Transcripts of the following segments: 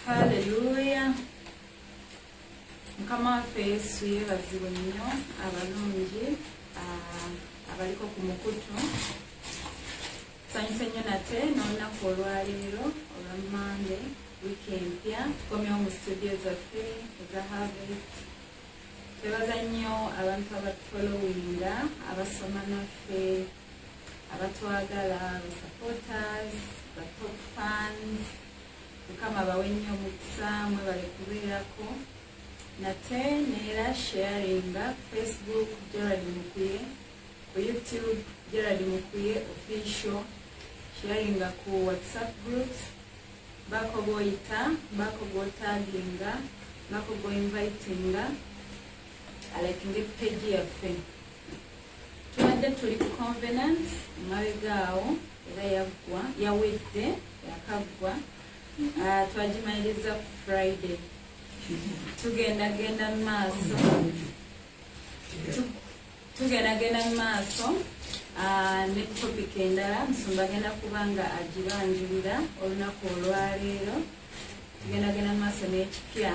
Hallelujah. Mukama waffe Yesu yeebazibwe nnyo abalungi abaliko ku mukutu. Nsanyuse nnyo nate n'olunaku olwaleero olwa Monday wiiki empya tukomyewo mu studio zaffe eza Harvest. Twebaza nnyo abantu abatufolowinga abasoma naffe abatwagala supporters top fans. Mukama bawe nnyo omukisa mwebale kubeerako nate neera sharinga Facebook Gerald Mukuye, ku YouTube Gerald Mukuye official, sharinga ku WhatsApp groups, bako boyita bako botaginga bako bo invitinga alakinge page yaffe. Tubadde tuli ku Covenant mabegaawo era yawedde yakaggwa. Twagimaliriza Friday. Tugenda maaso ne topic endala Musumba agenda kubanga agibanjulira olunaku olwaleero. Tugenda maaso n'ekipya.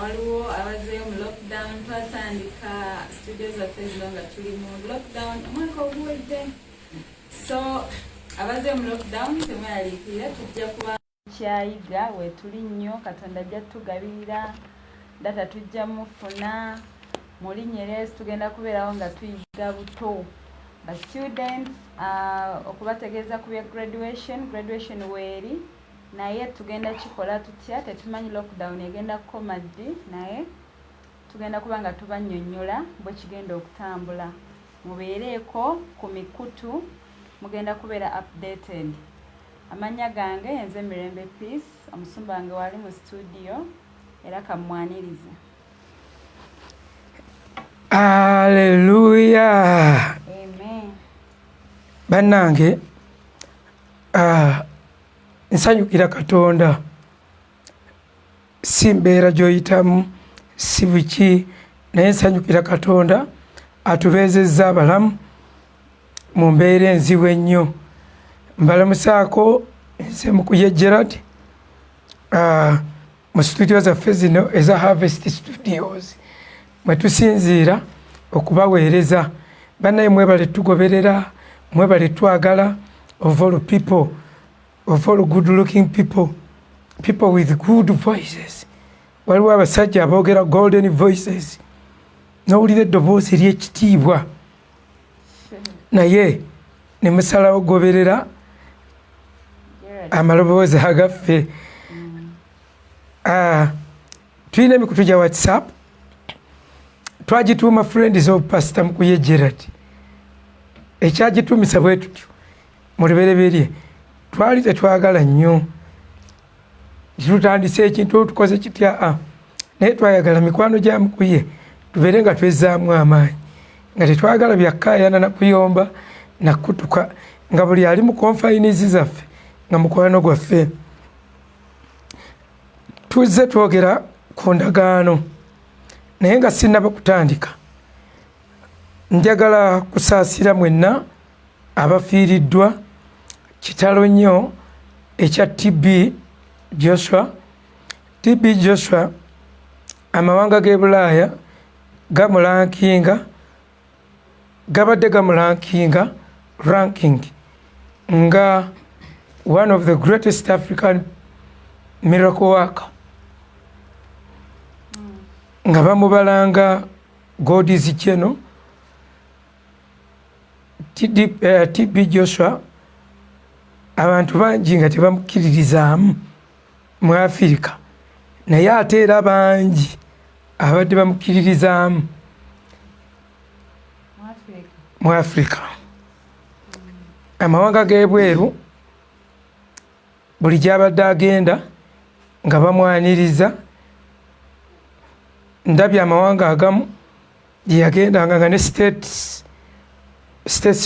Waliwo abazeeyo mu lockdown. Twatandika studio zaffe zino nga tuli mu lockdown omwaka oguwedde, so abazeeyo mu lockdown temweraliikirira tujja kuba kyayiga wetuli nnyo. Katonda ajja tugabirira data tujja mufuna mu linnya Yesu. Tugenda kubeerawo nga tuyiga buto ba students okubategeeza ku bya graduation weeri, naye tugenda kikola tutya tetumanyi. Lockdown egenda kukoma ddi, naye tugenda kuba nga tubannyonnyola bwe kigenda okutambula. Mubeereeko ku mikutu, mugenda kubeera updated. Amanya gange enze Mirembe Peace, omusumba wange wali mu studio era kamwanirize. Hallelujah. Amen. Bannange nsanyukira Katonda, si mbeera gy'oyitamu si buki, naye nsanyukira Katonda atubeezezza abalamu mu mbeera enzibu ennyo. Mbalamusaako nze Mukuye Gerald mu studio zaffe zino eza Harvest Studios mwe tusinziira okubaweereza. Bannaye mwebale tugoberera, mwebale twagala, of all people, of all good looking people with good voices. Waliwo abasajja aboogera golden voices, n'owulira eddoboozi ery'ekitiibwa naye ne musalawo goberera amaloboozi agaffe. Tulina emikutu gya WhatsApp twagituuma Friends of Pastor Mukuye Gerald. Ekyagituumisa bwe tutyo mu lubereberye twali tetwagala nnyo tutandise ekintu tukoze kitya, naye twayagala mikwano gya Mukuye tubeere nga twezzaamu amaanyi, nga tetwagala byakkaayana na kuyomba na kutuka, nga buli ali mu konfayinizi zaffe nga mukwano gwaffe. Tuzze twogera ku ndagaano, naye nga sinnaba kutandika njagala kusaasira mwenna abafiiriddwa kitalo nnyo ekya TB Joshua. Amawanga g'e Bulaaya gabadde gamulankinga ranking nga one of the greatest African miracle worker, nga bamubalanga God is Channel. TB Joshua abantu bangi nga tebamukiririzaamu mu Afirika, naye ate era bangi abadde bamukiririzaamu mu Afirika. Amawanga g'ebweru buli gy'abadde agenda nga bamwaniriza. Ndabye amawanga agamu gye yagendanga nga ne states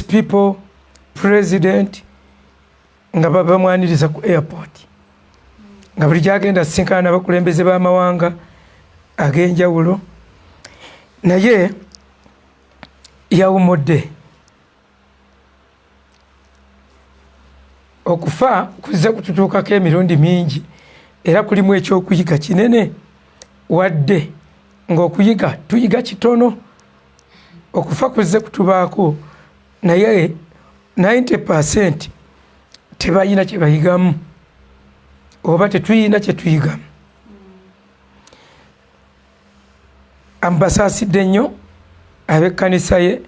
people, president nga bamwaniriza ku airport, nga buli gyagenda asinkana n'abakulembeze b'amawanga ag'enjawulo. Naye yawumudde. Okufa kuzze kututuukako emirundi mingi era kulimu ekyokuyiga kinene wadde ng'okuyiga tuyiga kitono okufa kuzze kutubaako naye 90% tebayina kye bayigamu oba tetuyina kye tuyigamu. Ambasaasidde nnyo ab'ekkanisa ye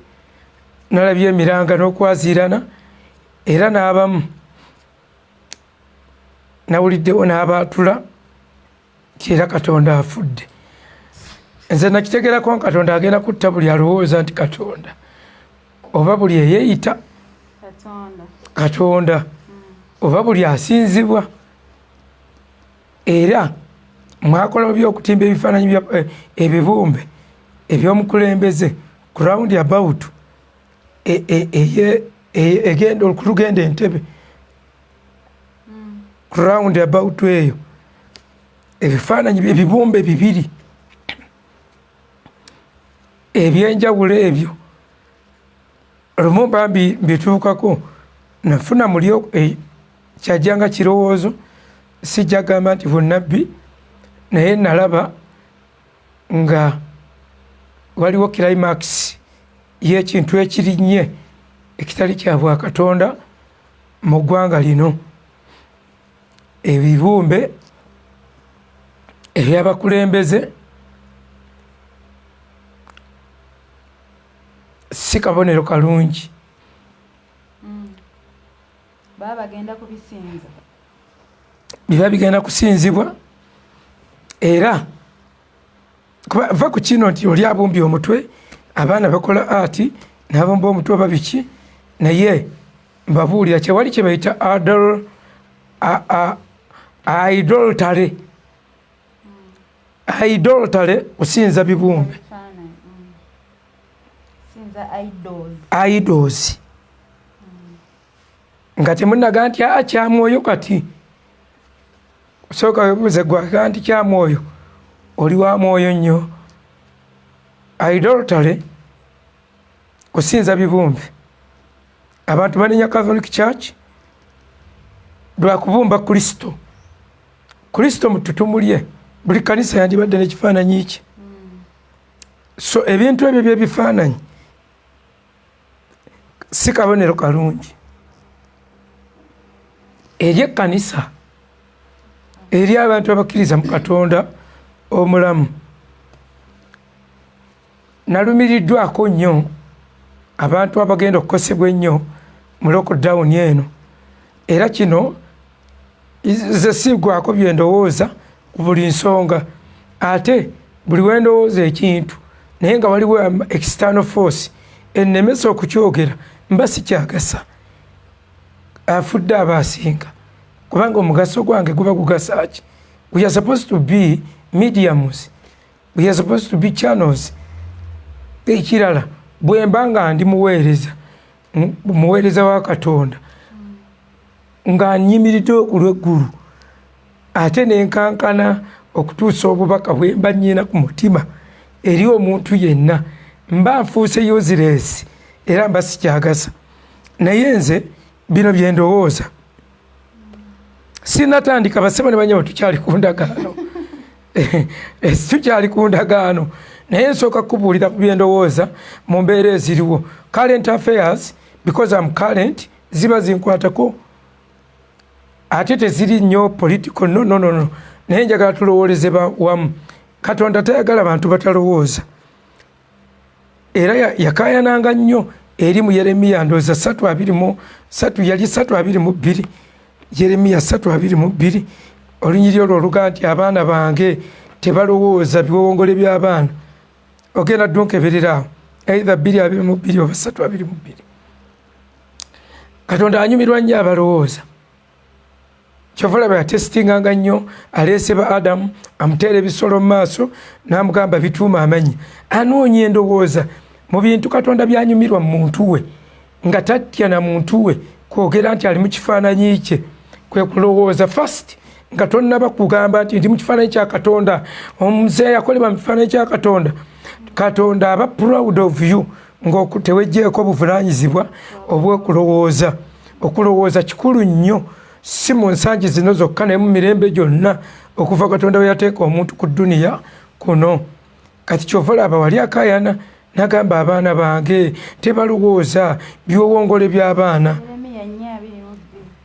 nalabye emiranga n'okwaziirana era n'abamu nawuliddewo n'abaatula kyera Katonda afudde. Nze nakitegerako Katonda agenda kutta buli alowooza nti Katonda oba buli eyeeyita Katonda oba buli asinzibwa. Era mwakola by'okutimba ebifaananyi ebibumbe eby'omukulembeze ku round about egenda okulugenda Entebbe ku round about eyo ebifaananyi ebibumbe 2 ebyenjawulo ebyo lumu bambi mbituukako nafuna muli kyajjanga kirowoozo sijja gamba nti bunnabbi naye nalaba nga waliwo climax y'ekintu ekirinnye ekitali kya Bwakatonda mu ggwanga lino. Ebibumbe eby'abakulembeze si kabonero kalungi. Baba bagenda kubisinza. Biba bigenda kusinzibwa era va ku kino nti oli abumbye omutwe abaana bakola ati n'abumba omutwe oba biki naye mbabuulira kyewali kye bayita idolatry kusinza bibumbe idols nga temunaga nti kyamwoyo kati sooka webuuze gwaga nti kyamwoyo oli wa mwoyo nnyo. Idolatry kusinza bibumbe. Abantu banenya Catholic Church lwa kubumba Kristo mututumulye buli kanisa yandibadde n'ekifaananyi kye. So ebintu ebyo by'ebifaananyi si kabonero kalungi eri ekkanisa eri abantu abakkiriza mu Katonda omulamu. Nalumiriddwako nnyo abantu abagenda okukosebwa ennyo mu lockdown eno era kino ze sigwako bye ndowooza ku buli nsonga ate buli wendowooza ekintu naye nga waliwo external force ennemesa okukyogera mba sikyagasa afudde abasinga kubanga omugaso gwange guba gugasa ki. We are supposed to be mediums, we are supposed to be channels. Ekirala bwe mba nga ndi muweereza wa Katonda nga nnyimiridde okulweggulu ate nenkankana okutuusa obubaka bwe mba nnyina ku mutima eri omuntu yenna mba nfuuse useless era mba sikyagasa. Naye nze bino bye ndowooza sinatandika basema ne banyawo tukyali ku ndagaano tukyali ku ndagaano naye nsooka kubuulira ku bye ndowooza mu mbeera eziriwo. Current affairs because I'm current ziba zinkwatako ate teziri nnyo political no naye njagala tulowooleze wamu. Katonda tayagala bantu batalowooza era yakaayananga nnyo eri mu Yeremiya ndowooza 3:3 yali 3:22 Yeremiya 3:22 olunyiri olwo oluga nti abaana bange tebalowooza biwongole by'abaana ogenda ddunkeberera either 2:22 oba 3:22. Katonda anyumirwa nnyo abalowooza kyova olaba yatesitinganga nnyo aleese ba Adamu amuteera ebisolo mu maaso n'amugamba bituuma amanyi anoonya endowooza mu bintu Katonda byanyumirwa mu muntu we nga tatya na muntu we kwogera nti ali mu kifaananyi kye kwe kulowooza first nga tonnaba kugamba nti ndi mu kifaananyi kya Katonda omuzeeyi akolebwa mu kifaananyi kya Katonda. Katonda aba proud of you ng'okutewejjeeko obuvunaanyizibwa obw'okulowooza. Okulowooza kikulu nnyo si mu nsangi zino zokka naye mu mirembe gyonna okuva Katonda we yateeka omuntu ku dduniya kuno. Kati kyova olaba wali akayana n'agamba abaana bange tebalowooza byowongole by'abaana.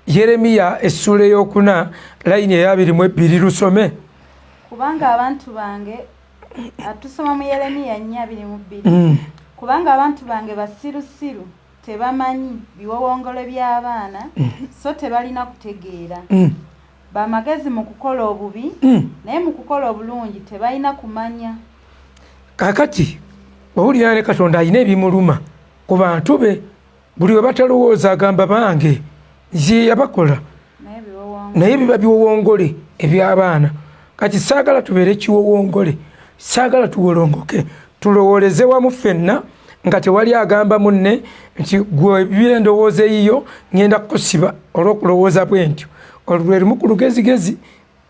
Yeremiya essula ey'okuna layini eya 22 lusome. Kubanga abantu bange atusoma mu Yeremiya 4:22. Kubanga abantu bange basirusiru tebamanyi biwowongole by'abaana so tebalina kutegeera. Bamagezi mu kukola obubi naye mu kukola obulungi tebalina kumanya. Kakati owulira ne Katonda alina ebimuluma ku bantu be, buli we batalowooza agamba bange nze yabakola naye biba biwowongole eby'abaana. Kati saagala tubeere kiwowongole, saagala tuwolongoke, tulowooleze wamu ffenna nga tewali agamba munne nti gwe bibira endowooza eyiyo ngenda kukusiba olw'okulowooza bwe ntyo. Olwo lwe lumu ku lugezigezi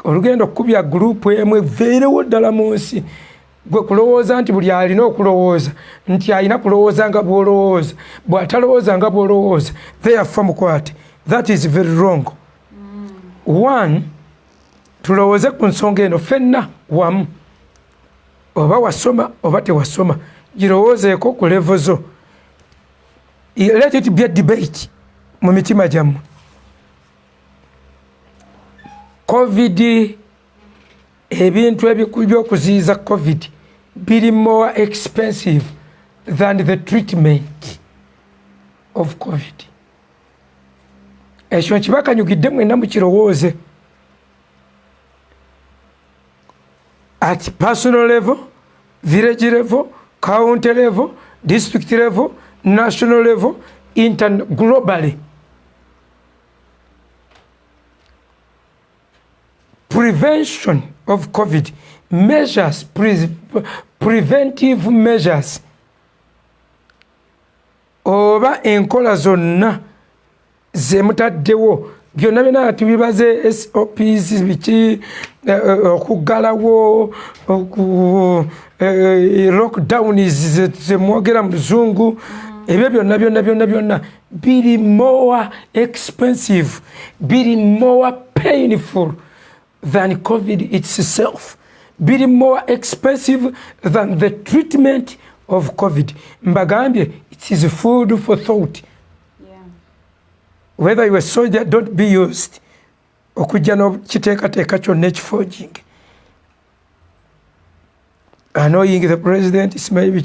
olugenda okukubya gurupu emu eveerewo ddala mu nsi. Gwe kulowooza nti buli alina okulowooza nti alina kulowooza nga bw'olowooza, bw'atalowooza nga bw'olowooza, therefore mukwate. That is very wrong. One, tulowooze ku nsonga eno ffenna wamu, oba wasoma oba tewasoma, girowoozeeko ku levo zo. Let it be a debate mu mitima gyammwe. COVID, ebintu by'okuziyiza COVID biri more expensive than the treatment of COVID. Ekyo kibakanyugidde mwenna mukirowooze. At personal level, village level, county level, district level, national level, globally. Prevention of COVID measures, preventive measures, oba enkola zonna zemutaddewo byonna byonna tubibaze SOPs biki okuggalawo lockdown zemwogera mu luzungu ebyo byonna biri more expensive, biri more painful than COVID itself, biri more expensive than the treatment of COVID. Mbagambye, it is food for thought. Whether you are a soldier, don't be used. Okujja no kiteekateeka kyonna ekifojing. Annoying the president is maybe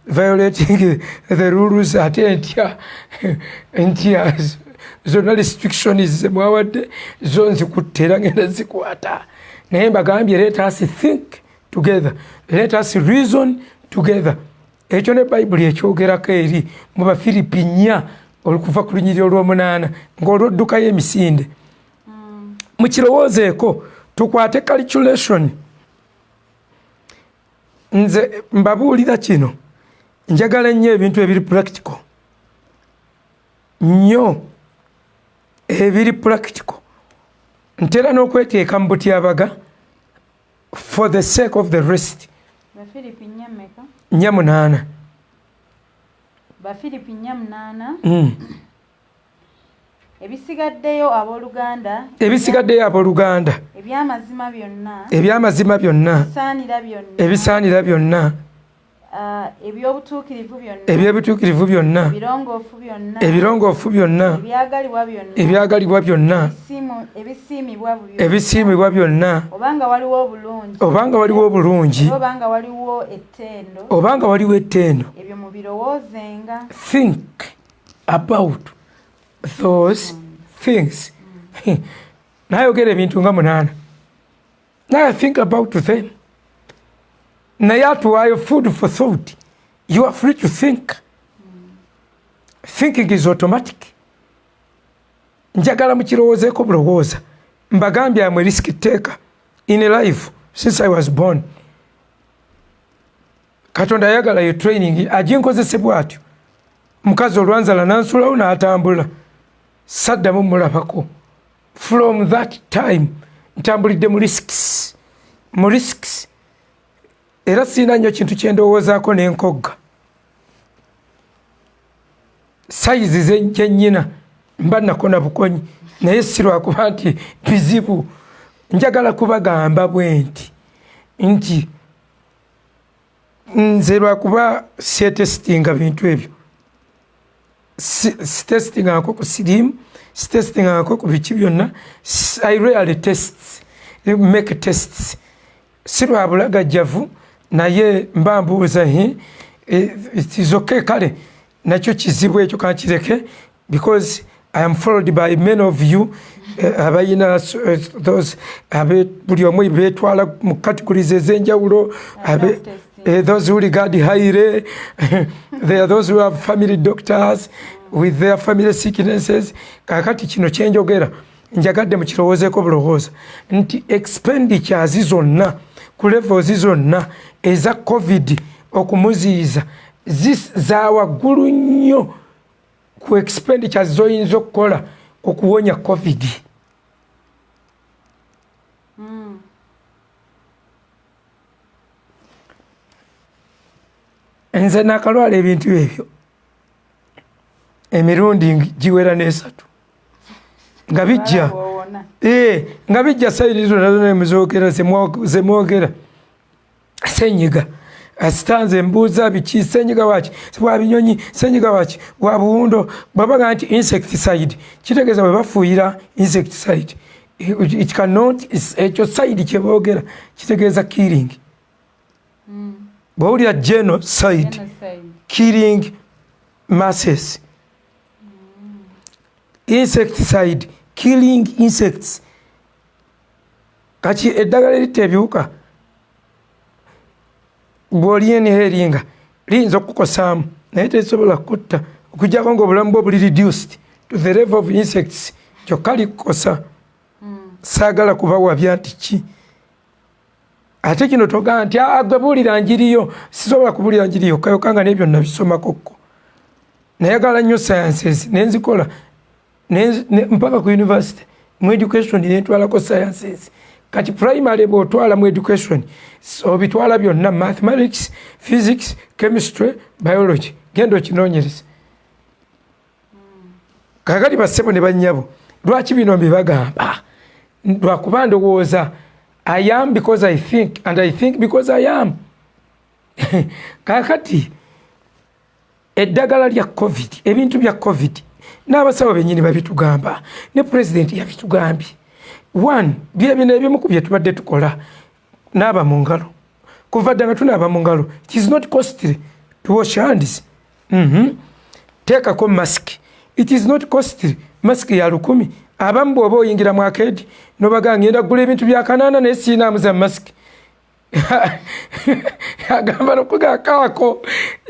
violating the rules at NTR. Zona restrictions zemwawadde zo nzikuttera ngenda zikwata. Naye mbagambye, let us think together. Let us reason together. Ekyo ne Bible ekyogerako eri mu Bafiripi 4 olukuva ku lunyiriri olw'omunaana ng'olwoddukayo emisinde. Mukirowoozeeko tukwate calculation. Nze mbabuulira kino, njagala nnyo ebintu ebiri practical. Nnyo ebiri practical. Ntera n'okweteeka mu butyabaga for the sake of the rest. Bafiripi 4:8. Bafiripi 4:8. Ebisigaddeyo abooluganda. Ebyamazima byonna. Ebisaanira byonna. Ebyobutuukirivu byonna. Ebirongoofu byonna. Ebyagalibwa byonna. Ebisiimibwa byonna. Obanga waliwo obulungi. Obanga waliwo ettendo. Ebyo mubirowoozenga. Think about those things. Nayogera ebintu nga 8. Now think about them. Naye atuwaayo food for thought. You are free to think. Thinking is automatic. Njagala mukirowoozeeko bulowooza. Mbagambye I'm a risk taker in life since I was born. Katonda ayagala yo training aginkozese bw'atyo. Mukazi olwanzala nansulawo n'atambula. Saddamu mulabako. From that time ntambulidde mu risks. Era sina nnyo kintu kye ndowoozaako n'enkogga. Sayizi ze nnyina mba nako na bukonyi naye si lwakuba nti bizibu njagala kubagamba bwenti nti nze lwakuba setestinga bintu ebyo sitestingako ku sirimu sitestingako ku biki byonna. I rarely make tests si lwa bulagajjavu naye mba mbuuza it is okay kale nakyo kizibu ekyo kankireke because I am followed by many of you abayina those buli omu beetwala mu categories ez'enjawulo those who regard highly there are those who have family doctors with their family sicknesses. Kakati kino kyenjogera njagadde mukirowoozeeko bulowooza nti expenditures zonna ku levels zonna eza covid okumuziyiza za waggulu nnyo ku expenditures zoyinza okukola okuwonya covid. Nze nakalwala ebintu ebyo emirundi giwera n'esatu nga bijja nga bijja sayiri zonna emuzogera zemwogera senyiga asitanze mbuuza biki senyiga waki wa binyonyi senyiga waki wa buwundo babaga nti insecticide kitegeeza bwe bafuuyira insecticide it cannot ekyo side kyeboogera kitegeeza killing bwawulira genocide killing masses insecticide killing insects. Kati eddagala eriteebyuka bw'olyeniheringa liyinza okukosaamu naye tesobola kutta okuggyako ng'obulamu bwo buli reduced to the level of insects kyokka likukosa. Saagala kubawabya nti ki ate kino togaa nti gwe buulira njiriyo sisobola kubuulira njiriyo kayokanga n'ebyo nabisomako nayagala nnyo sciences nenzikola mpaka ku university mu education nentwalako sciences. Kati primary bw'otwala mu education obitwala byonna mathematics physics chemistry biology genda okinoonyereza. Kakati bassebo ne bannyabo lwaki bino mbibagamba lwakuba ndowooza I am because I think and I think because I am. Kakati eddagala lya covid ebintu bya covid n'abasawo bennyini babitugamba ne president yabitugambye. One byebino ebimu ku bye tubadde tukola naaba mu ngalo kuva dda nga tunaaba mu ngalo it is not costly to wash hands. Teekako mask it is not costly mask ya 1,000 abamu bw'oba oyingira mu arcade nobaga ngenda kugula ebintu bya kanaana naye siinaamu za mask agamba nokugakaako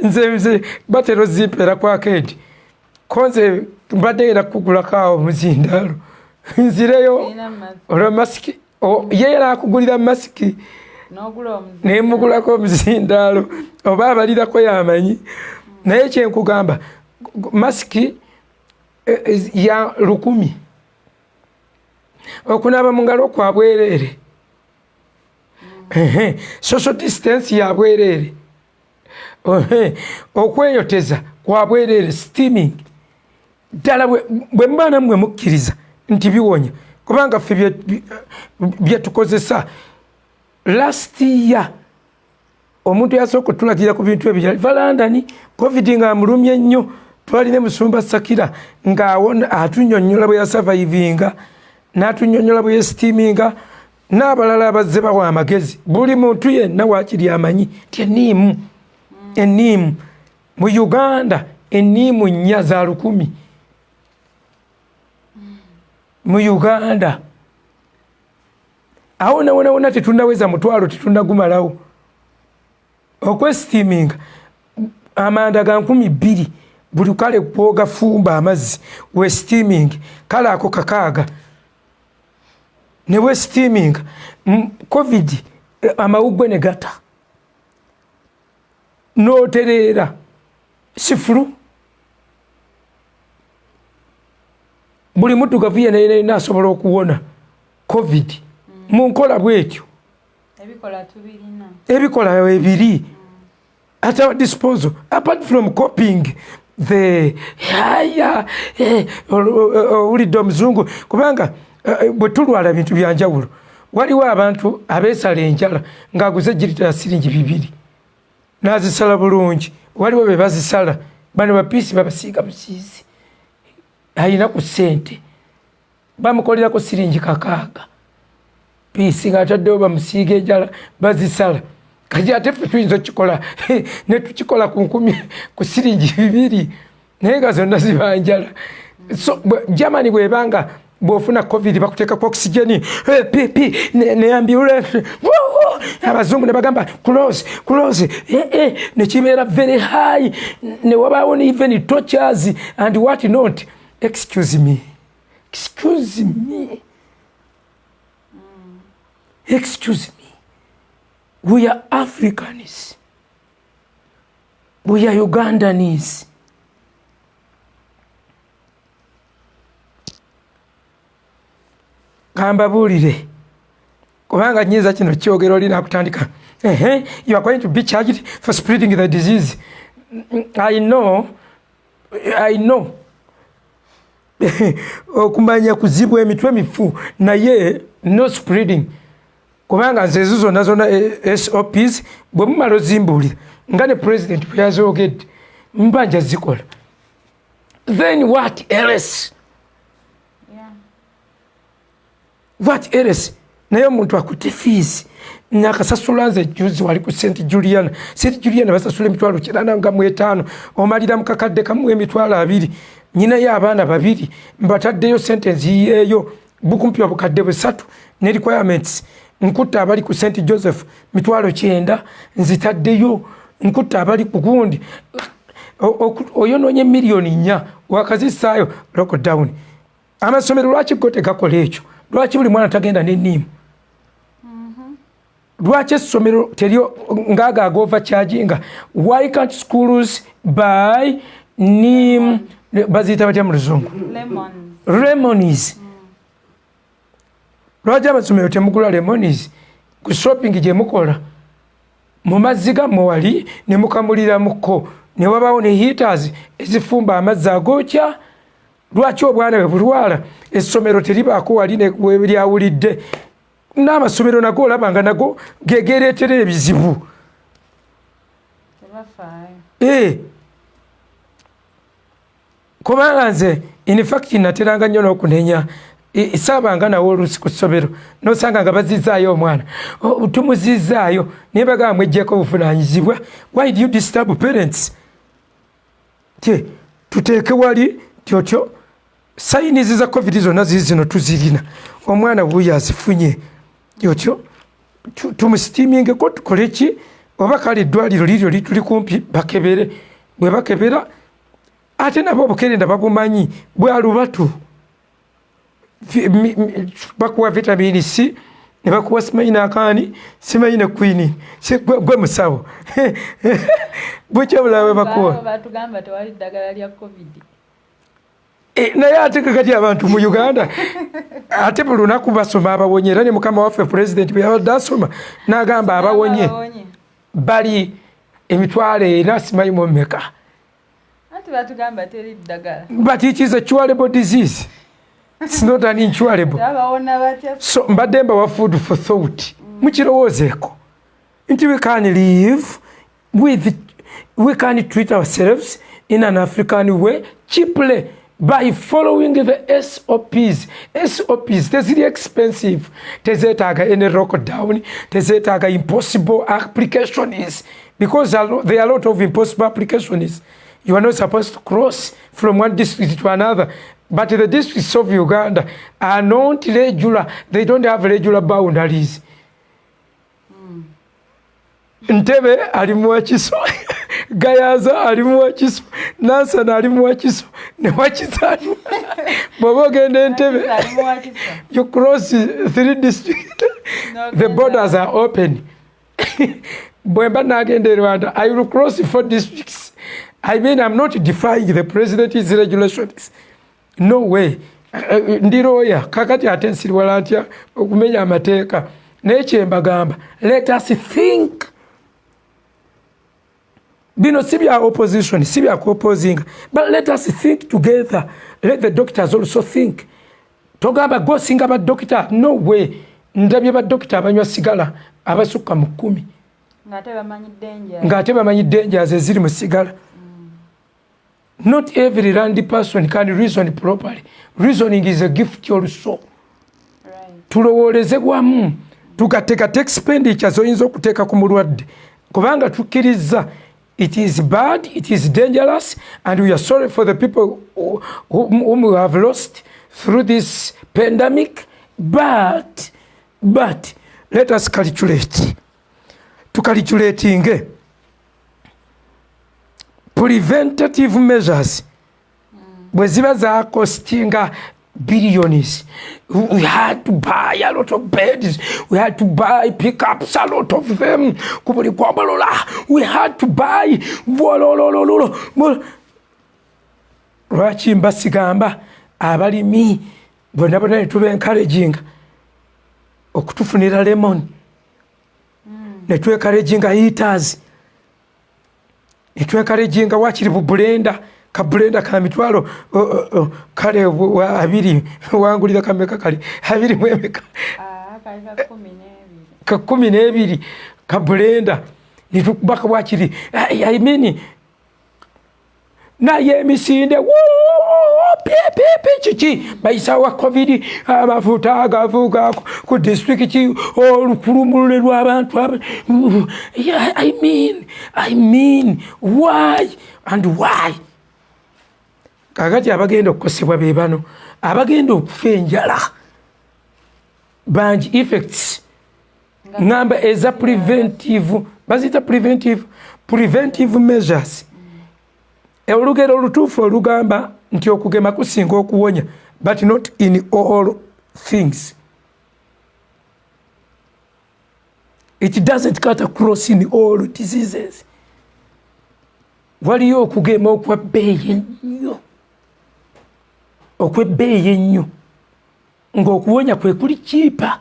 nze batero zimpera ku arcade ko nze mbadde ngenda kugulako awo muzindaalo nzireyo olwa masiki ye era akugulira masiki nemugulako omuzindaalo oba abalirako yamanyi naye kyenkugamba masiki ya 1,000 okunaaba mu ngalo kwa bwereere social distance ya bwereere okweyoteza kwa bwereere steaming ddala bwe mba nammwe mukkiriza nti biwonya kubanga ffe bye tukozesa last year omuntu yasooka otulagira ku bintu ebyo yaliva London covid nga amulumye nnyo twalina Musumba Sakira ng'awona atunnyonnyola bwe yasavayivinga n'atunnyonnyola bwe yesitiiminga n'abalala abazze bawa amagezi buli muntu yenna waakiri amanyi ti enniimu mu Uganda enniimu 4 za 1,000 mu Uganda awo nawona tetunnaweza mutwalo tetunnagumalawo okwesitiiminga amanda ga 2,000 buli kale kwoga fumba amazzi wesitiiming kale ako kakaaga ne wesitiiming covid amawugwe ne gata n'otereera sifuru buli muddugavu yenna asobola okuwona covid mu nkola bwetyo ebikola ebiri at our disposal apart from coping the ulidde omuzungu kubanga bwe tulwala bintu byanjawulo waliwo abantu abeesala enjala ng'aguze girita ya siringi 2 n'azisala bulungi. Waliwo be bazisala bano bapiisi babasiiga busiizi alina ku ssente bamukolerako siringi 6 piisi ng'ataddewo bamusiiga enjala bazisala. Kati ate ffe tuyinza okukikola ne tukikola ku 10 ku siringi 2 naye nga zonna ziba njala. So Germany bwebanga bwofuna covid bakuteekako oxygeni pipi ne ambulance abazungu ne bagamba close ne kibeera very high ne wabaawo ne even tortures and what not. Excuse me we are Africans, we are Ugandans. Kambabuulire kubanga nyinza kino kyogero lina kutandika you are going to be charged for spreading the disease. I know okumanya kuzibwa emitwe mifu naye no spreading kubanga nze zonna SOPs bwe mumala ozimbuulira nga ne president bwe yazoogedde mbanja zikola. Then what else? What else? Naye omuntu akutte fees nakasasula nze juzi wali ku St. Juliana basasula emitwalo 95 omalira mu kakadde kamu emitwalo 2 nyina y'abaana 2 mbataddeyo sentence yeeyo bukumpi obukadde 3 ne requirements nkutta abali ku St. Joseph mitwalo 9 nzitaddeyo nkutta abali ku gundi oyonoonye miliyoni 4 wakazisaayo lockdown. Amasomero lwaki go tegakola ekyo? Lwaki buli mwana tagenda n'ennimu? Lwaki essomero teryo ngaaga overcharginga? Why can't schools buy neem baziyita batya mu luzungu? Lemons. Lwaki amasomero temugula lemons? Ku shopping gye mukola mu mazzi gammwe wali ne mukamuliramuko ne wabaawo ne heaters ezifumba amazzi agookya. Lwaki obwana bwe bulwala essomero teribaako wali lyawulidde? N'amasomero nago olaba nago gegereetera ebizibu. Kubanga nze in fact nateranga nnyo n'okunenya saabanga nawo oluusi ku ssomero n'osanga nga bazizaayo omwana tumuzizaayo naye bagamba mweggyeko obuvunaanyizibwa. Why do you disturb parents? Tuteeke wali tyotyo sayinizi za covid zonna zino tuzirina omwana wuuyo azifunye tyotyo tumusitiimingeko tukole ki? Oba kale eddwaliro liryo lituli kumpi bakebere. Bwe bakebera ate nabo obukerenda babumanyi bwa lubatu bakuwa vitamini C ne bakuwa simayina akaani simayina kwini gwe musawo bukya bulabe bakuwa batugamba tewali ddagala lya covid. Naye ate kakati abantu mu Uganda ate buli lunaku basoma abawonye. Era ne mukama waffe president bwe yabadde asoma n'agamba abawonye bali emitwalo 4 simanyi mu mmeka. Ate batugamba teri ddagala. But it is a curable disease. It's not an incurable. So mbadde mbawa food for thought. Mukirowoozeeko nti we can live with, we can treat ourselves in an African way cheaply by following the SOPs. SOPs, teziri expensive. Tezeetaaga any lockdown, tezeetaaga impossible applications, because there are a lot of impossible applications. You are not supposed to cross from one district to another. But the districts of Uganda are not regular. They don't have regular boundaries. Ntebe ali mu Wakiso, Gayaza ali mu Wakiso, Nansana ali mu Wakiso, ne Wakiso. Bw'oba ogenda Entebbe, you cross 3 districts. The borders are open. Bwe mba nagenda e Rwanda, I will cross 4 districts. I mean, I'm not defying the president's regulations. No way. Ndiroya kakati ate nsirwala atya okumenya amateeka naye kyembagamba, let us think. Bino si bya opposition, si bya opposing, but let us think together. Let the doctors also think. Togamba go sing about doctor. No way. ndabye baddokita abanywa sigala abasukka mu 10 ng'ate bamanyi dangers eziri mu sigala. Not every randi person can reason properly. Reasoning is a gift also. Tulowoolezebwamu tugateekate expenditures oyinza okuteeka ku mulwadde kubanga tukkiriza it is bad, it is dangerous, and we are sorry for the people whom we have lost through this pandemic. But let us calculate. Calculating preventative measures bwe ziba za costinga billions. We had to buy a lot of beds. We had to buy pickups, a lot of them. We had to buy. Lwaki mbasigamba abalimi bonna ne tuba encouraging okutufunira lemon. Ne tu encouraging heaters. Ne tu encouraging wakiri bu blender. Ka blender ka mitwalo kale abiri wangulira kameka kale abiri mwemeka ka 12 ka blender nitukubaka wakiri I mean na yemisinde chichi baisa wa covid amafuta agavuga ku district olukulumulule lw'abantu I mean why and why. Kakati abagenda okukosebwa be bano abagenda okufa enjala banji effects ngamba eza preventive bazita preventive measures. Olugero olutuufu olugamba nti okugema kusinga okuwonya, but not in all things. It doesn't cut across in all diseases. Waliyo okugema okw'ebbeeyi ennyo ng'okuwonya kwe kuli kiipa.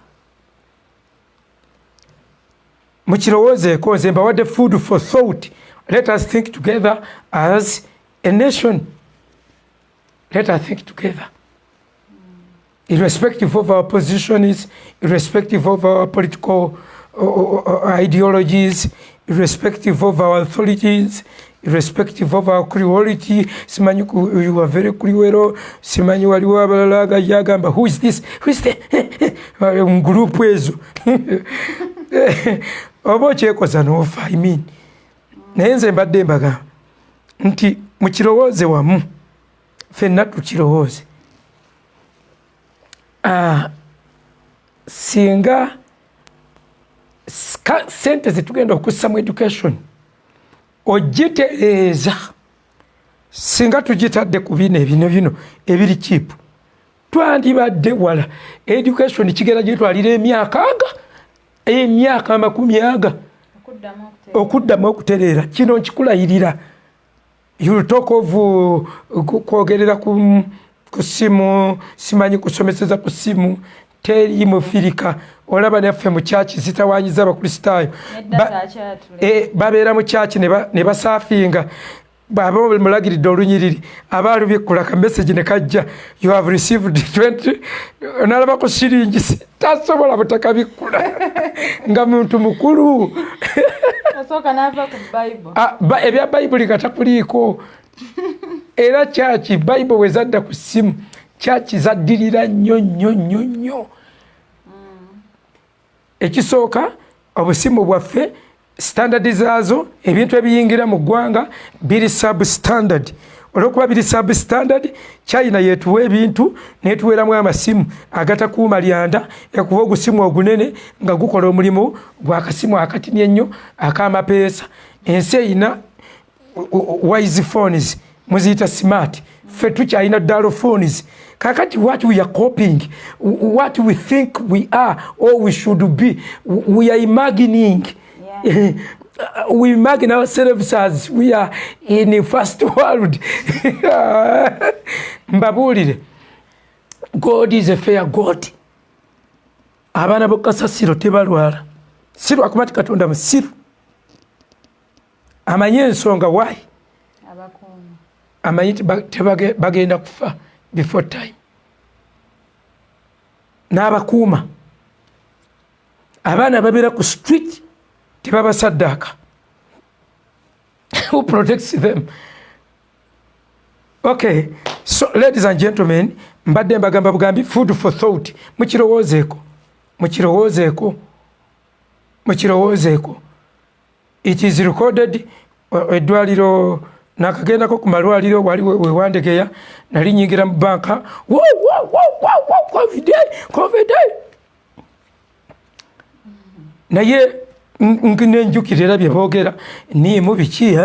Mu kirowoozeeko nze mbawadde food for thought. Let us think together as a nation. Let us think together. Irrespective of our positions, irrespective of our political ideologies, irrespective of our authorities, irrespective of our cruelty. Simanyi you are very cruel. Simanyi waliwo abalala agamba who is this? Who is the group ezo? Oba okyekoza n'ofa. I mean naye nze mbadde mbagamba nti mukirowooze wamu ffenna tukirowooze. Singa sente zetugenda okussa mu education ogitereeza singa tugitadde ku bino ebiri cheap twandibadde wala education kigenda gyetwalira emyaka 40 okuddamu okutereera. Kino nkikulayirira. You talk of kwogerera ku simu, simanyi kusomeseza ku simu, teri mufirika. Olaba naffe mu church zitawanyiza abakristaayo babeera mu church ne basaafinga baba mulagiridde olunyiriri abaalubikkula ka message ne kajja you have received 20 nalaba ko shiringi tasobola butakabikkula nga muntu mukulu asoka nava ku Bible ebya Bible katakuliiko era church Bible wezadda ku simu church zaddirira nnyo. Ekisooka obusimu bwaffe standard zaazo ebintu ebiyingira mu ggwanga biri substandard. Olwokuba biri substandard, China yetuwa ebintu netuweeramu amasimu agatakuuma lyanda ekuwa ogusimu ogunene nga gukola omulimu gw'akasimu akatini ennyo ak'amapeesa. Ensi eyina wise phones muziyita smart, ffe tukyalina dial phones. Kakati what we are copying, what we think we are or we should be, we are imagining. Yeah. We imagine ourselves as we are in the first world. Mbabulire, God is a fair God. Abana b'okasasiro tebalwala. Siru akumati Katonda musiru. Amanyi ensonga why? Amanyi bagenda kufa before time. N'abakuuma abaana babeera ku street tebabasaddaaka. Who protects them? Okay, so ladies and gentlemen, mbadde mbagamba bugambi food for thought. Mukirowoozeeko. It is recorded. Eddwaliro nakagendako ku malwaliro wali wewandegeya nali nyingira mu banka covid naye nenjukirira bye boogera niimu biki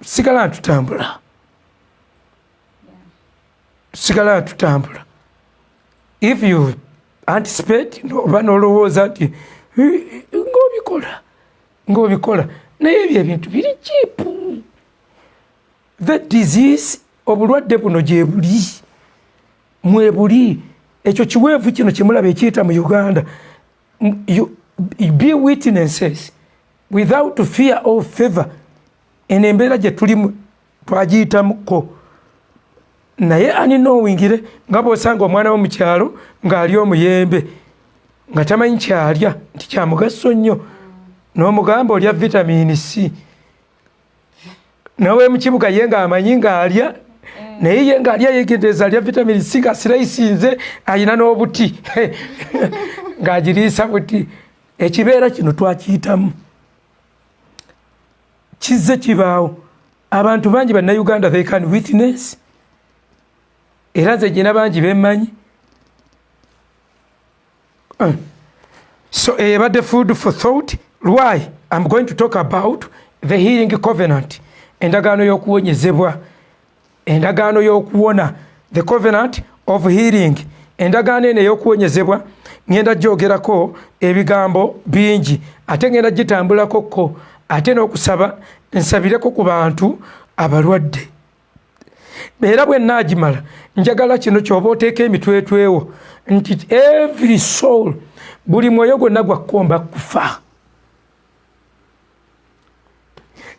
sigala ntutambula if you anticipate oba nolowooza nti ng'obikola naye ebyo ebintu biri cheapu. The disease obulwadde buno gye buli mwebuli ekyo kiweevu kino kyemulaba ekiyita mu Uganda. You be witnesses without fear or favor. Eno embeera gye tulimu twagiyitamuko naye ani noowingire nga bw'osanga omwana wo mu kyalo ng'ali omuyembe nga tamanyi kyalya nti kya mugaso nnyo n'omugamba olya vitamini C nawe mu kibuga ye ng'amanyi ng'alya naye ye ng'alya yegendeeza alya vitamini C nga sirayisinze ayina n'obuti ng'agiriisa buti. Ekibeera kino twakiyitamu kizze kibaawo. Abantu bangi bannayuganda they can witness era nze gina bangi bemmanyi. So ebadde food for thought. Why? I'm going to talk about the healing covenant. Endagaano y'okuwonyezebwa. Endagaano y'okuwona. The covenant of healing. Endagaano eno ey'okuwonyezebwa ngenda gyogerako ebigambo bingi ate ngenda gitambulako ko ate n'okusaba nsabireko ku bantu abalwadde. Era bwe nnaagimala njagala kino ky'oba oteeka emitwetwewo nti every soul, buli mwoyo gwonna gwakkomba kufa.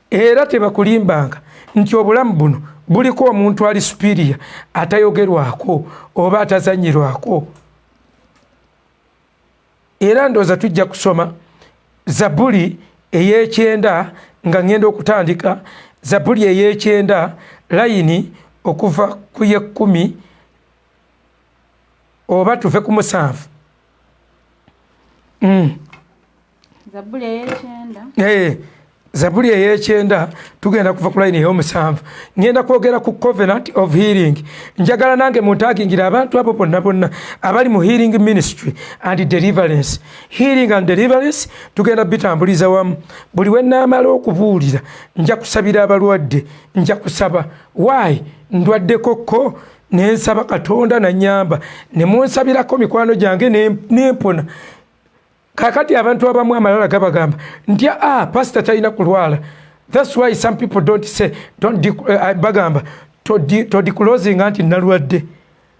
Era tebakulimbanga nti obulamu buno buliko omuntu ali superior atayogerwako oba atazanyirwako. Era ndooza tujja kusoma Zabuli ey'ekyenda nga ngenda okutandika Zabuli ey'ekyenda layini okuva ku ye-10 oba tuve ku 7. Zabuli ey'ekyenda. Zabuli ey'ekyenda tugenda kuva ku layini ey'omusanvu. Ngenda kwogera ku covenant of healing. Njagala nange muntaagingira abantu abo bonna abali mu healing ministry and deliverance. Healing and deliverance tugenda bitambuliza wamu. Buli we nnaamala okubuulira nja kusabira abalwadde, nja kusaba. Why? Ndwaddeko ko ne nsaba Katonda nannyamba ne munsabirako mikwano gyange nempona. Kakati abantu abamu amalala gabagamba nti pastor talina kulwala. That's why some people don't say bagamba to disclosing anti nalwadde.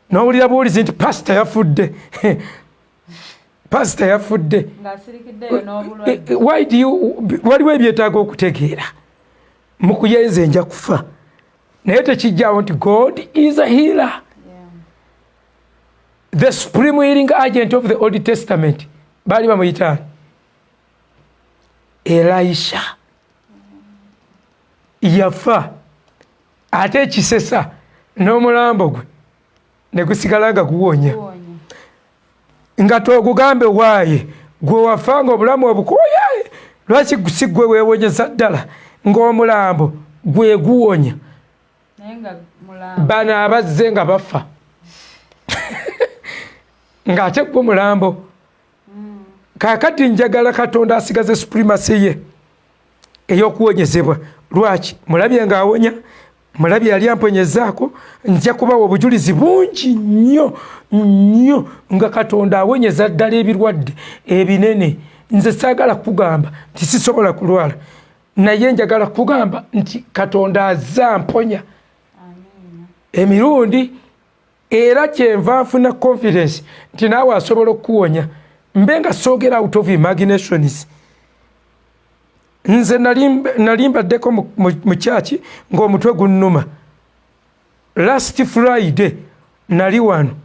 N'owulira buulizi nti pastor yafudde. Pastor yafudde. Why do you waliwo ebyetaaga okutegeera mu kuyenza nja kufa naye tekijjaawo nti God is a healer. The supreme healing agent of the Old Testament bali bamuyita Elisha. Yafa ate ekisesa n'omulambo gwe ne gusigala nga guwonya. Nga togugambe waaye gwe wafanga obulamu obukoya lwaki gusigwe weewonyeza ddala ng'omulambo gwe guwonya. Bano abazze nga bafa ng'ate gwe mulambo. Kakati njagala Katonda asigaze supremacy ye ey'okuwonyezebwa. Lwaki? Mulabye ng'awonya, mulabye yali amponyezaako, nja kubawa obujulizi bungi nnyo nga Katonda awonyeza ddala ebirwadde ebinene. Nze saagala kugamba nti sisobola kulwala, naye njagala kugamba nti Katonda azza amponya emirundi, era kyenva nfuna confidence nti naawe asobola okuwonya. Mbenga soogera out of imaginations. Nze nalimbaddeko mu kyaki ng'omutwe gunnuma. Last Friday nali wano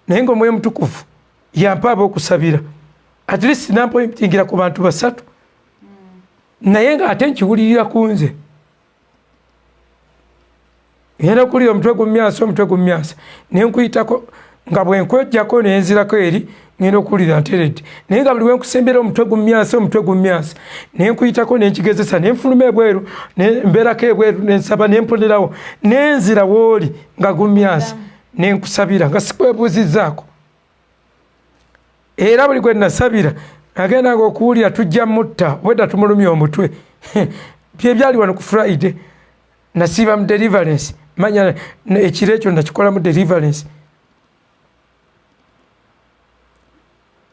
naye ng'omwoyo mutukuvu yampa ab'okusabira. at least nampointingira ku bantu basatu naye nga ate nkiwulirira ku nze ngenda okulira omutwe gumyasa nenkuyitako nga bwenkwejjako nenzirako eri ngenda okuwulira nteredde naye nga buli wenkusembera omutwe gumyasa nenkuyitako nenkigezesa nenfuluma ebweru nembeerako ebweru nensaba nemponerawo nenzira wooli nga gumyasa nenkusabira nga sikwebuuzizaako era buli gwe nasabira agendanga okuwulira tujja mutta bwedda tumulumya omutwe byebyali wano ku Friday nasiiba mu deliverance manya ekiro ekyo nakikola mu deliverance.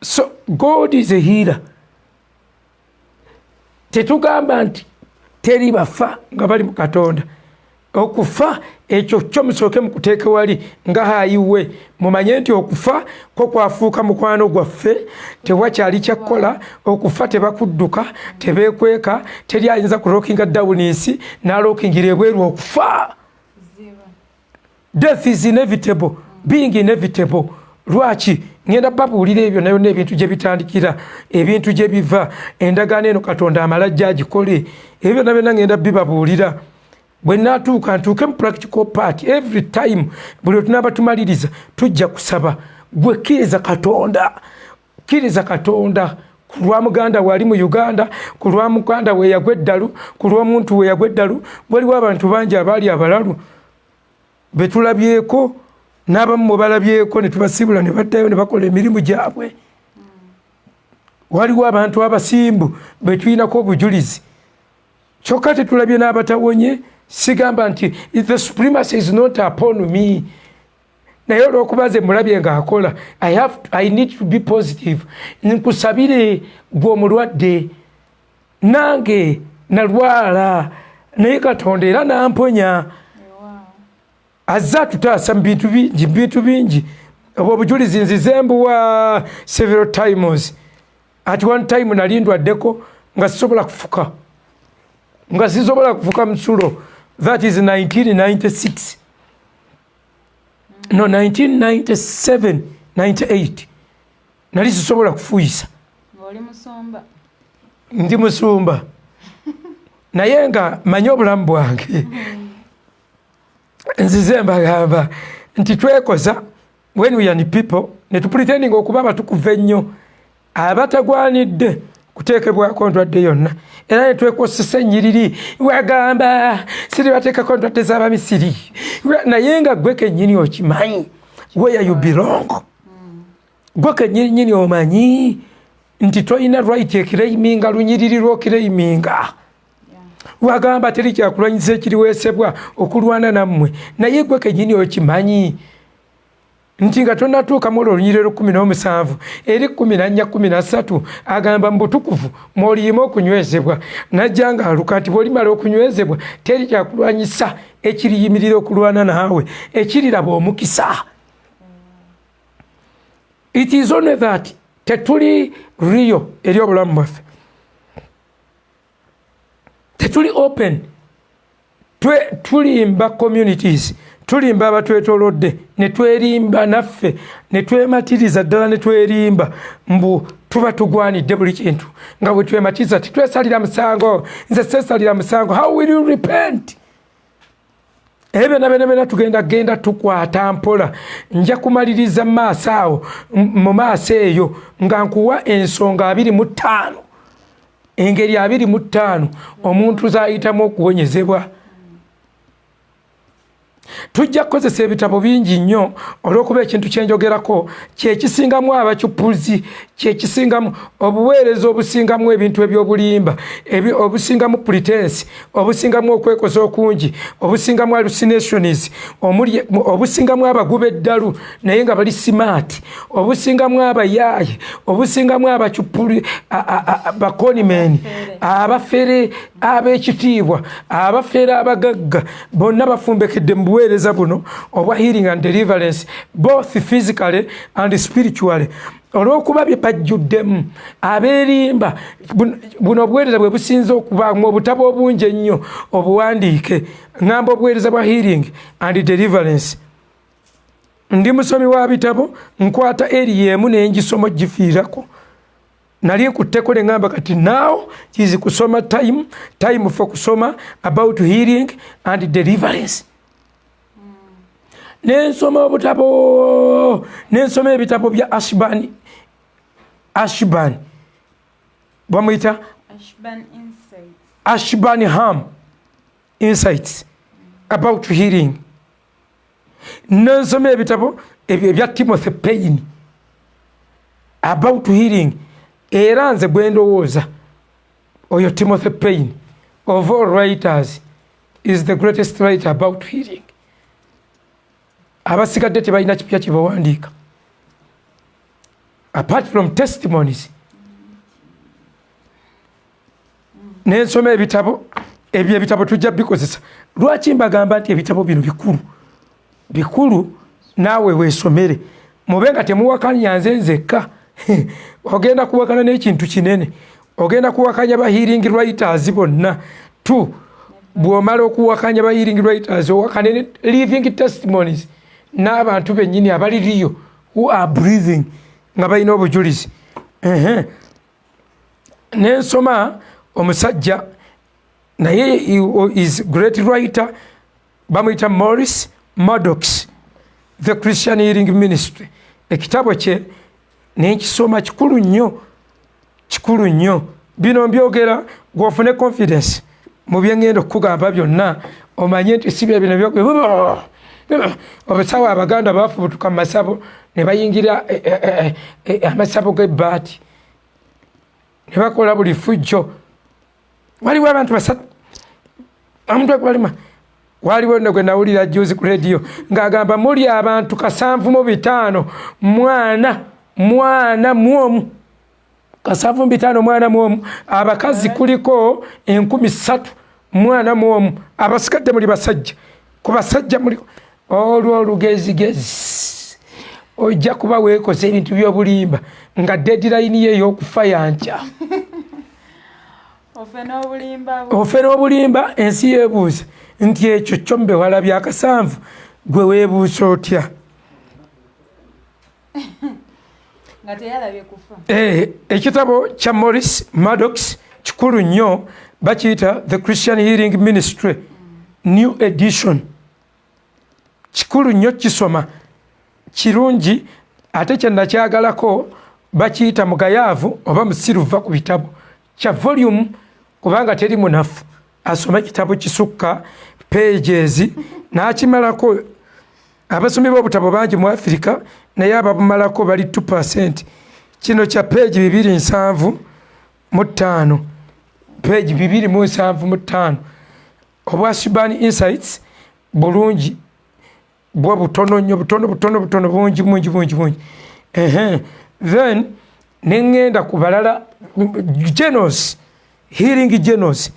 So God is a healer. Tetugamba nti teri bafa nga bali mu Katonda. Okufa ekyo kyo musooke mukuteeke wali nga hayiwe mumanye nti okufa ko kwafuuka mukwano gwaffe tewakyali kyakkola okufa tebakudduka tebeekweka teri ayinza kurokinga dawunisi n'alokingira ebweru okufa. Death is inevitable, being inevitable. Lwaki ngenda babuulira ebyo nayo n'ebintu gye bitandikira ebintu gye biva endagaano eno Katonda amala gyagikole ebyo nabyo ngenda bibabuulira bwe natuuka ntuuke mu practical part every time buli tunaba tumaliriza tujja kusaba gwe kkiriza Katonda ku lwa muganda wali mu Uganda ku lwa muganda we yagwa eddalu ku lw'omuntu we yagwa eddalu waliwo abantu bangi abaali abalalu betulabyeko n'abamu balabyeko ne tubasibula ne baddayo ne bakola emirimu gyabwe. Waliwo abantu abasimbu betuyinako obujulizi kyokka tetulabye n'abatawonye. Sigamba nti the supremacy is not upon me. Naye olw'okubaze mulabye ng'akola I need to be positive. Nkusabire gwe omulwadde nange nalwala naye Katonda era namponya. Azza tutaasa mu bintu bingi obwo obujulizi nzizembuwa several times. At one time nali ndwaddeko nga sisobola kufuka musulo. That is 1996. No, 1997, 98. Nali sisobola kufuuyisa. Ndi musumba. Naye nga manyi obulamu bwange. Nzize mbagamba nti twekoza when we are people ne tupretending okuba abatukuvu ennyo abatagwanidde kuteekebwako ndwadde yonna era ne twekozesa ennyiriri wagamba siri bateekako ndwadde z'Abamisiri naye nga gwe kennyini okimanyi where you belong. Gwe kennyini omanyi nti toyina right ekireiminga lunyiriri lw'okireiminga. Wagamba teri kyakulwanyisa ekiriweesebwa okulwana nammwe naye gwe kennyini okimanyi nti nga tonatuukamu olunyiriri 17 eri 14 13 agamba mu butukuvu mwoliyima okunywezebwa najja ng'aluka nti bw'olimala okunywezebwa teri kyakulwanyisa ekiriyimirira okulwana naawe ekiriraba omukisa. It is only that tetuli real eri obulamu bwaffe. Tetuli open. Tulimba communities, tulimba abatwetolodde, ne twerimba naffe, ne twematiriza ddala ne twerimba mbu tuba tugwanidde buli kintu. Nga bwe twematiriza titwesalira musango, nze sesalira musango. How will you repent? Ebyo nabena tugenda tukwata mpola. Nja kumaliriza maaso awo mu maaso eyo nga nkuwa ensonga 25. Engeri 25 omuntu zayitamu okuwonyezebwa. Tujja kukozesa ebitabo bingi nnyo olw'okuba ekintu kyenjogerako kyekisingamu abacupuzi, kyekisingamu obuweereza obusingamu ebintu ebyobulimba, obusingamu pretense, obusingamu okwekoza okungi, obusingamu hallucinations, obusingamu abaguba eddalu naye nga bali smart, obusingamu abayaaye, obusingamu abacupuli bakonimeni, abafere ab'ekitiibwa, abafere abagagga, bonna bafumbekedde mu buweereza buno obwa healing and deliverance both physically and spiritually. Olw'okuba bye bajjuddemu abeerimba buno obuweereza bwe businza okubaamu obutabo obungi ennyo obuwandiike ngamba obuweereza bwa healing and deliverance. Ndi musomi wa bitabo nkwata eri y'emu n'engisomo gifiirako nali nkutteko ne ngamba kati now kizi kusoma time for kusoma about healing and deliverance. Nensoma obutabo, nensoma ebitabo bya Ashban bamuyita Ashburnham Insights about healing. Nensoma ebitabo ebya Timothy Payne about healing. Era nze bwe ndowooza oyo Timothy Payne of all writers is the greatest writer about healing. Abasigadde tebalina kipya kye bawandiika apart from testimonies. Nensoma ebitabo ebyo ebitabo tujja bikozesa. Lwaki mbagamba nti ebitabo bino bikulu naawe weesomere mubenga temuwakanya nze nzekka. Ogenda kuwakana n'ekintu kinene, ogenda kuwakanya ba healing writers bonna tu. Bw'omala okuwakanya ba healing writers owakane living testimonies n'abantu bennyini abaliriyo who are breathing nga balina obujulizi. Nensoma omusajja naye is great writer bamuyita Morris Maddox, The Christian Healing Ministry. Ekitabo kye nenkisoma kikulu nnyo. Bino mbyogera gw'ofune confidence mu byengendo okugamba byonna omanye nti si bino byogera. Obasawo Abaganda baafubutuka mu masabo ne bayingira amasabo g'ebbaati ne bakola buli fujjo. Waliwo abantu basatu omuntu ekwalima. Waliwo nno gwe nawulira juzi ku radio ng'agamba muli abantu 705 mwana mwomu 705 mwana mwomu, abakazi kuliko 3,000 mwana mwomu, abasigadde muli basajja. Ku basajja muli olwo olugezigezi ojja kuba weekosa ebintu by'obulimba nga deadline ye y'okufa yankya. Ofe n'obulimba ensi yeebuuza nti ekyo kyo mbe walabye akasanvu gwe weebuusa otya. Ekitabo kya Morris Maddox kikulu nnyo bakiyita The Christian Healing Ministry New Edition. Kikulu nnyo kisoma kirungi ate kyennakyagalako bakiyita mugayaavu oba musiruva ku bitabo kya volume kubanga teri munafu asoma kitabo kisukka pages n'akimalako. Abasomi b'obutabo bangi mu Africa naye ababumalako bali 2%. Kino kya page 275 page 275 obwa Ashburn Insights bulungi bwa butono nnyo butono bungi. Then nengenda ku balala journals, healing journals.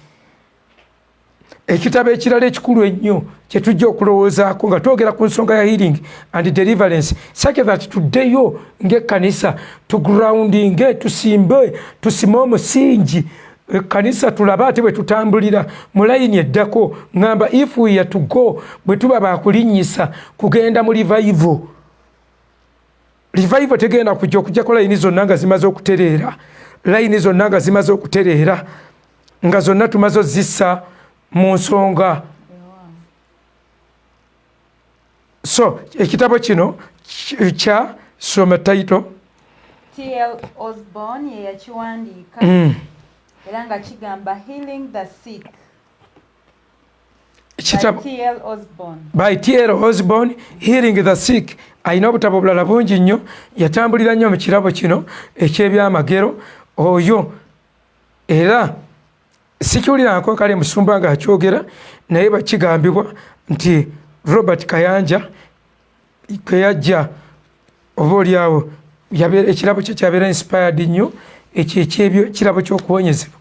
Ekitabo ekirala ekikulu ennyo kye tujja okulowoozaako nga twogera ku nsonga ya healing and deliverance, such that today yo ng'ekkanisa tugroundinge, tusime omusingi ekkanisa tulabe ate bwe tutambulira mu layini eddako. Ngamba if we are to go, bwe tuba baakulinnyisa kugenda mu revival tegenda kujja okujjako layini zonna nga zimaze okutereera, nga zonna tumaze ozissa mu nsonga. So ekitabo kino kya soma title T.L. Osborne ye yakiwandiika era nga kigamba Healing the Sick by T.L. Osborne, Healing the Sick. Ayina obutabo bulala bungi nnyo, yatambulira nnyo mu kirabo kino eky'ebyamagero oyo. Era sikiwuliranko kale musumba nga akyogera naye bakigambibwa nti Robert Kayanja kwe yajja oba oliawo ekirabo kye kyabeera inspired nnyo ekyebyo kirabo ky'okuwonyezebwa.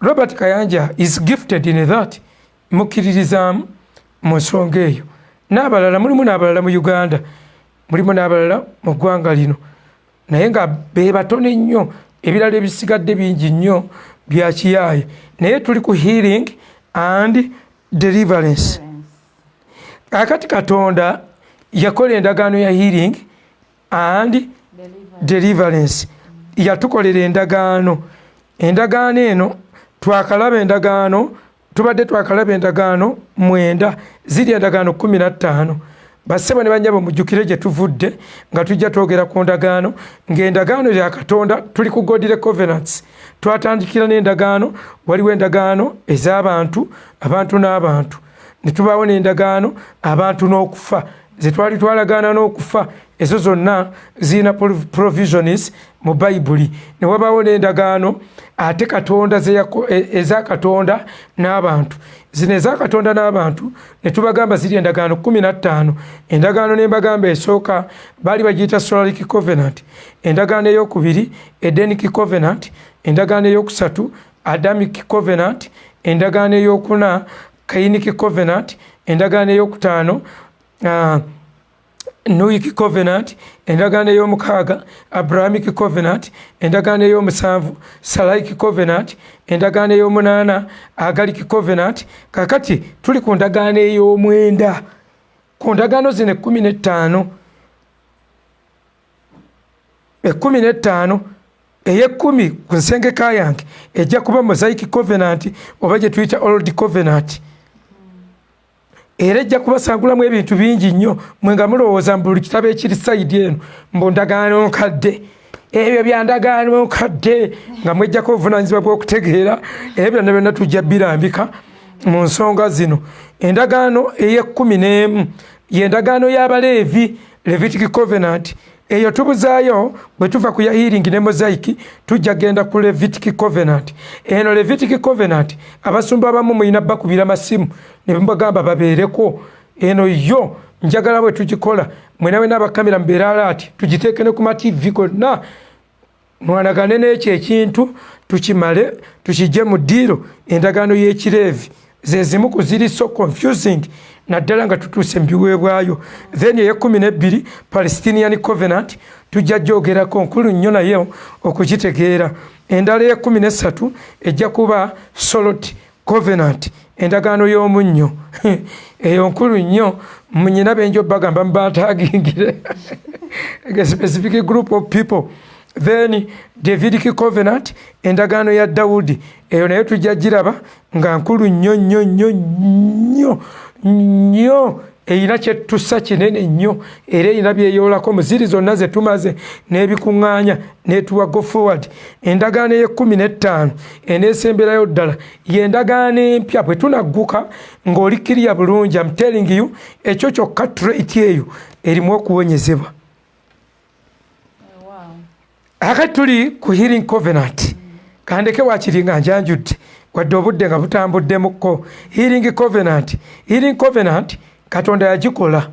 Robert Kayanja is gifted in that, mukkiririzaamu mu nsonga eyo. N'abalala mulimu n'abalala mu Uganda, mulimu n'abalala mu ggwanga lino, naye nga be batono ennyo, ebirala ebisigadde bingi nnyo bya kiyaaye. Naye tuli ku healing and deliverance. Akati Katonda yakola endagaano ya healing and Deliverance yatukolera endagaano eno twakalaba endagaano tubadde twakalaba endagaano 9 ziri endagaano 15 bassebo ne banyabo mujjukire gye tuvudde nga tujja twogera ku ndagaano ng'endagaano ya Katonda tuli ku Godly Covenants twatandikira n'endagaano waliwo endagaano ez'abantu abantu n'abantu ne tubaawo n'endagaano abantu n'okufa ze twali twalagaana n'okufa ezo zonna zirina provisions mu Bayibuli ne wabaawo n'endagaano ate Katonda eza Katonda n'abantu zino eza Katonda n'abantu ne tubagamba ziri endagaano 15 endagaano ne mbagamba esooka baali bagiyita Solaric Covenant endagaano ey'okubiri Edenic Covenant endagaano ey'okusatu Adamic Covenant endagaano ey'okuna Kainic Covenant endagaano ey'okutaano Noahic Covenant endagaano ey'omukaaga Abrahamic Covenant endagaano ey'omusanvu Saraic Covenant endagaano ey'omunaana Agaric Covenant kakati tuli ku ndagaano ey'omwenda ku ndagaano zino 15 ey'ekkumi ku nsengeka yange ejja kuba Mosaic Covenant oba gye tuyita Old Covenant era ejja kubasangulamu ebintu bingi nnyo mwe nga mulowooza mu buli kitabo ekiri sayidi eno mbu ndagaano nkadde ebyo bya ndagaano nkadde nga mwejjako obuvunaanyizibwa bw'okutegeera ebyo byonna tujja birambika mu nsonga zino endagaano ey'ekkumi y'endagaano y'Abaleevi Levitic Covenant eyo tubuzaayo bwe tuva ku ya healing ne Mosaic tujja genda ku Levitic Covenant eno Levitic Covenant abasumba abamu muyina bakubira masimu ne mbagamba babeereko eno yo njagala bwe tugikola mwenawe n'abakamera mbeera alati tugiteeke ne ku ma-TV gonna mwanagane n'ekyo ekintu tukimale tukijje mu ddiiro endagaano y'Ekireevi ze zimu ku ziri so confusing naddala nga tutuuse mu biweebwayo then ey'ekkumi Palestinian Covenant tujja gyogerako nkulu nnyo nayo okugitegeera endala ey'ekkumi ejja kuba Solot Covenant endagaano y'omunnyo eyo nkulu nnyo munyina benjo bagamba mbatagingire a specific group of people then Davidic Covenant endagaano ya Dawudi eyo nayo tujja giraba nga nkulu nnyo eyina kyetussa kinene nnyo era eyina byeyoolako mu ziri zonna ze tumaze n'ebikuŋŋaanya n'etuwa go forward endagaano ey'ekkumi eneesemberayo ddala y'endagaano empya bwe tunagguka ng'olikkiriya bulungi I'm telling you ekyo kyokka trait eyo erimu okuwonyezebwa akati tuli ku Healing Covenant kandeke wakiri nga njanjudde wadde obudde nga butambuddemukko Healing Covenant Katonda yagikola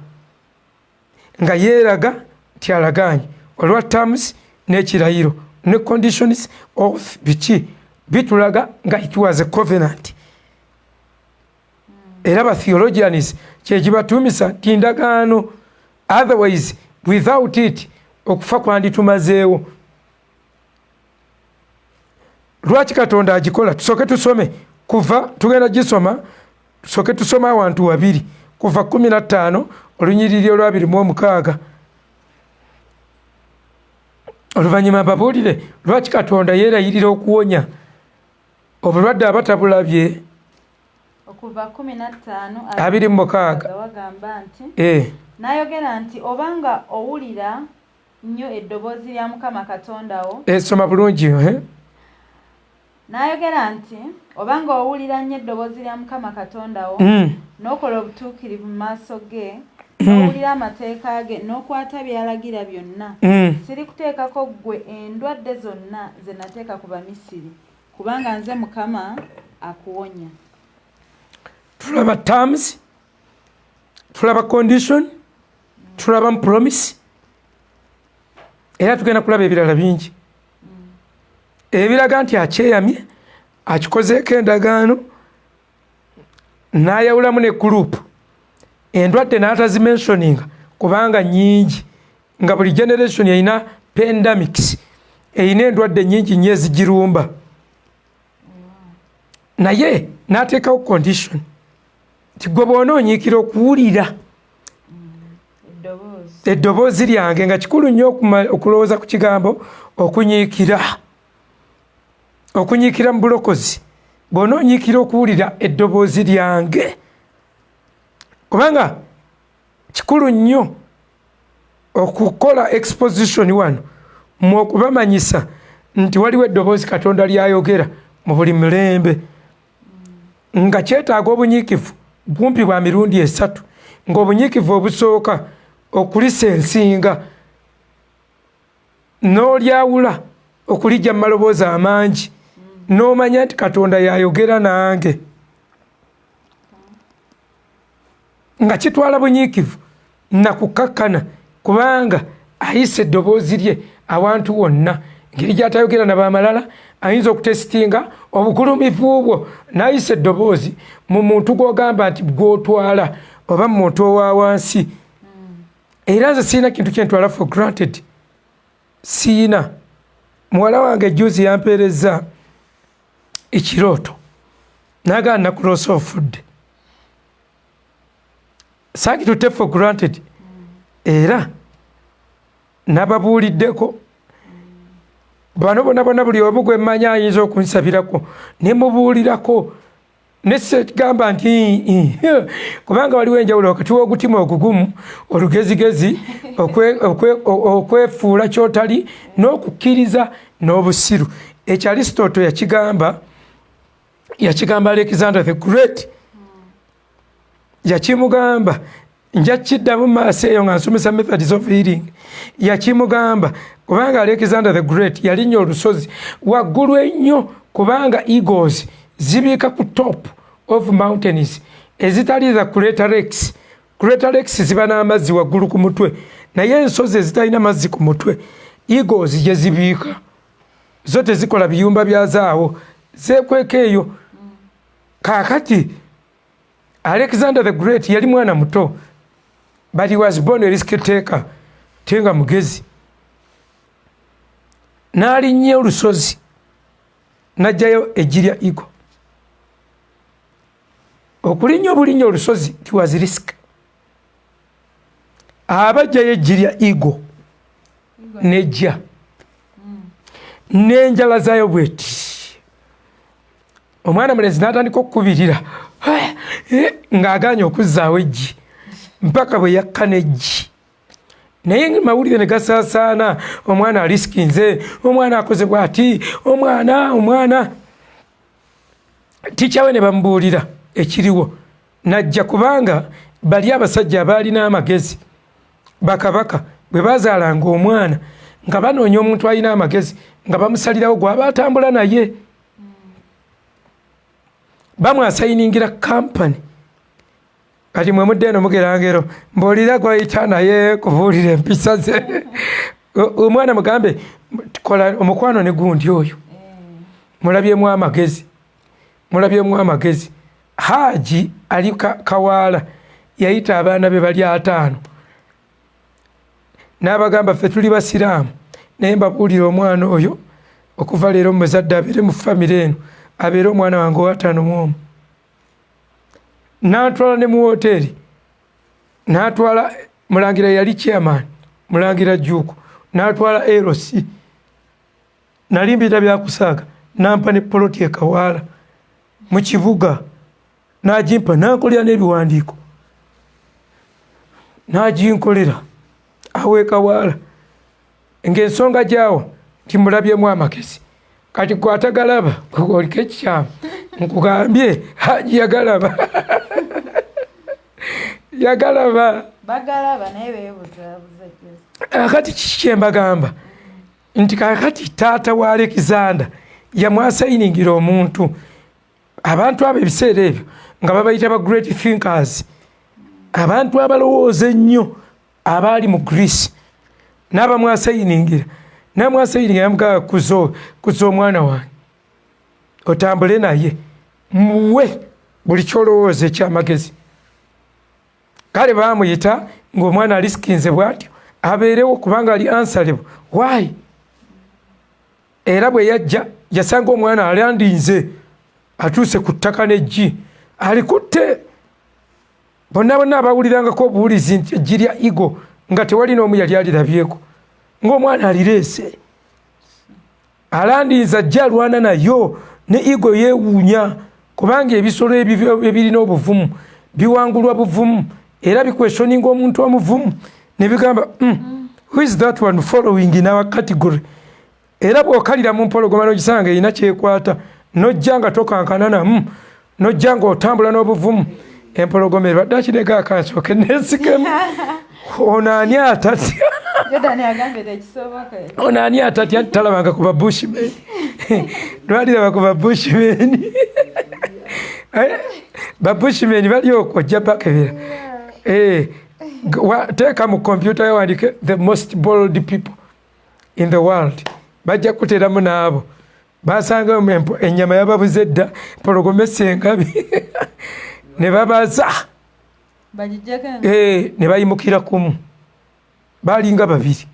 nga yeeraga nti alagaanye olwa terms n'ekirayiro ne conditions of biki bitulaga nga it was a covenant era ba theologians kyegibatuumisa nti ndagaano otherwise without it okufa kwanditumazeewo lwaki Katonda agikola tusooke tusome kuva tugenda gisoma tusooke tusome awantu wabiri kuva 15 olunyiriri olwa 26 oluvannyuma babuulire lwaki Katonda yeerayirira okuwonya obulwadde abatabulabye okuva 15 wagamba nti n'ayogera nti obanga owulira nnyo eddoboozi lya Mukama Katonda wo soma bulungi n'ayogera nti obanga owulira nnyo eddoboozi lya Mukama Katonda wo n'okola obutuukirivu mu maaso ge n'owulira amateeka ge n'okwata by'alagira byonna sirikuteekako ggwe endwadde zonna ze nateeka ku Bamisiri kubanga nze Mukama akuwonya. Tulaba terms, tulaba condition, tulaba promise era tugenda kulaba ebirala bingi ebiraga nti akyeyamye akikozeeko endagaano n'ayawulamu ne group endwadde n'atazimensioninga kubanga nyingi nga buli generation erina pandemics erina endwadde nyingi nnyo ezigirumba naye n'ateekawo condition nti gwe bw'onoonyiikira okuwulira eddoboozi lyange nga kikulu nnyo okulowooza ku kigambo okunyiikira mu bulokozi bw'onoonyiikira okuwulira eddoboozi lyange kubanga kikulu nnyo okukola exposition wano mu okubamanyisa nti waliwo eddoboozi Katonda lyayogera mu buli mulembe nga kyetaaga obunyiikivu bumpi bwa mirundi 3 ng'obunyiikivu obusooka okulisensinga n'olyawula okulijja mu maloboozi amangi n'omanya nti Katonda yayogera nange nga kitwala bunyiikivu nakukakkana kubanga ayise eddoboozi lye awantu wonna ngeri gy'atayogera na bamalala ayinza okutesitinga obugulumivu bwo n'ayise eddoboozi mu muntu gw'ogamba nti gw'otwala oba mu muntu owa wansi era nze siina kintu kyentwala for granted siina muwala wange juzi yampeereza ekirooto nagaa nakuloosa ofudde saakitutte for granted era nababuuliddeko bano bonna buli omu gwe mmanyi ayinza okunsabirako ne mubuulirako nesigamba nti kubanga waliwo enjawulo wakati w'ogutima ogugumu olugezigezi okwefuula kyotali n'okukkiriza n'obusiru ekyo Aristotle yakigamba Alexander the Great yakimugamba nja kiddamu maaso eyo nga nsomesa methods of healing yakimugamba kubanga Alexander the Great yalinnya olusozi waggulu ennyo kubanga eagles zibiika ku top of mountains ezitali za Crater Lakes ziba n'amazzi waggulu ku mutwe naye ensozi ezitalina mazzi ku mutwe eagles gye zibiika zo tezikola biyumba byazaawo zeekweka eyo kaakati Alexander the Great yali mwana muto but he was born a risk taker tenga mugezi n'alinnya olusozi n'ajjayo eggi lya eagle okulinnya obulinnya olusozi it was risk abajjayo eggi lya eagle nejja n'enjala zayo bweti omwana mulenzi n'atandika okukubirira ng'agaanye okuzzaawo eggi mpaka bwe yakka n'eggi naye mawulire ne gasaasaana omwana alisikinze omwana akoze bw'ati omwana tikyawe ne bamubuulira ekiriwo najja kubanga bali abasajja abaalina amagezi bakabaka bwe bazaalanga omwana nga banoonya omuntu alina amagezi nga bamusalirawo gwaba atambula naye bamwasayiningira kampani kati mwe mudde eno mugerangero mbuulira gwayita naye kubuulira empisa ze omwana mugambe kola omukwano ne gundi oyo mulabyemu amagezi Haji ali Kawaala yayita abaana be bali 5 n'abagamba ffe tuli basiraamu naye mbabuulira omwana oyo okuva leero muzadde abeere mu famire eno abeere omwana wange owa 5 n'atwala ne mu woteeri n'atwala mulangira yali chairman mulangira Juuko n'atwala LC nalimbira byakusaaga nampa ne poloti e Kawaala mu kibuga n'agimpa n'ankolera n'ebiwandiiko n'aginkolera awe Kawaala ng'ensonga gyawo timulabyemu amagezi kati gwatagalaba oliko ekikyamu nkugambye Haji yagalaba bagalaba naye beebuzaabuza akati kiki kye mbagamba nti kakati taata wa Alexander yamwasayiningira omuntu abantu abo ebiseera ebyo nga babayita ba great thinkers abantu abalowooza ennyo abaali mu Greece n'abamwasayiningira namwasayiningira yamugamba kuza omwana wange otambule naye muwe buli kyolowooza ekyamagezi kale baamuyita ng'omwana alisikinze bw'atyo abeerewo kubanga ali answerable why era bwe yajja yasanga omwana alandinze atuuse ku ttaka n'eggi alikutte bonna abawulirangako obuwulizi nti eggi lya eagle nga tewali n'omu yali alirabyeko ng'omwana alireese alandinza ajja alwana nayo ne ego yeewuunya kubanga ebisolo ebirina obuvumu biwangulwa buvumu era bikweshoninga omuntu omuvumu ne bigamba who is that one following in our category era bw'okalira mu mpologoma n'ogisanga erina kyekwata n'ojja nga tokankana namu n'ojja nga otambula n'obuvumu empologoma ebadde akinega akansooke neesikemu ono ani atatya ono ani atatya talabanga ku babushman lwaliraba ku babushman babushman bali okwo ojja bakebera teeka mu kompyuta yawandike the most bold people in the world bajja kuteramu naabo basanga ennyama yababuze dda empologoma essengabi ne babaza ne bayimukira kumu balinga babiri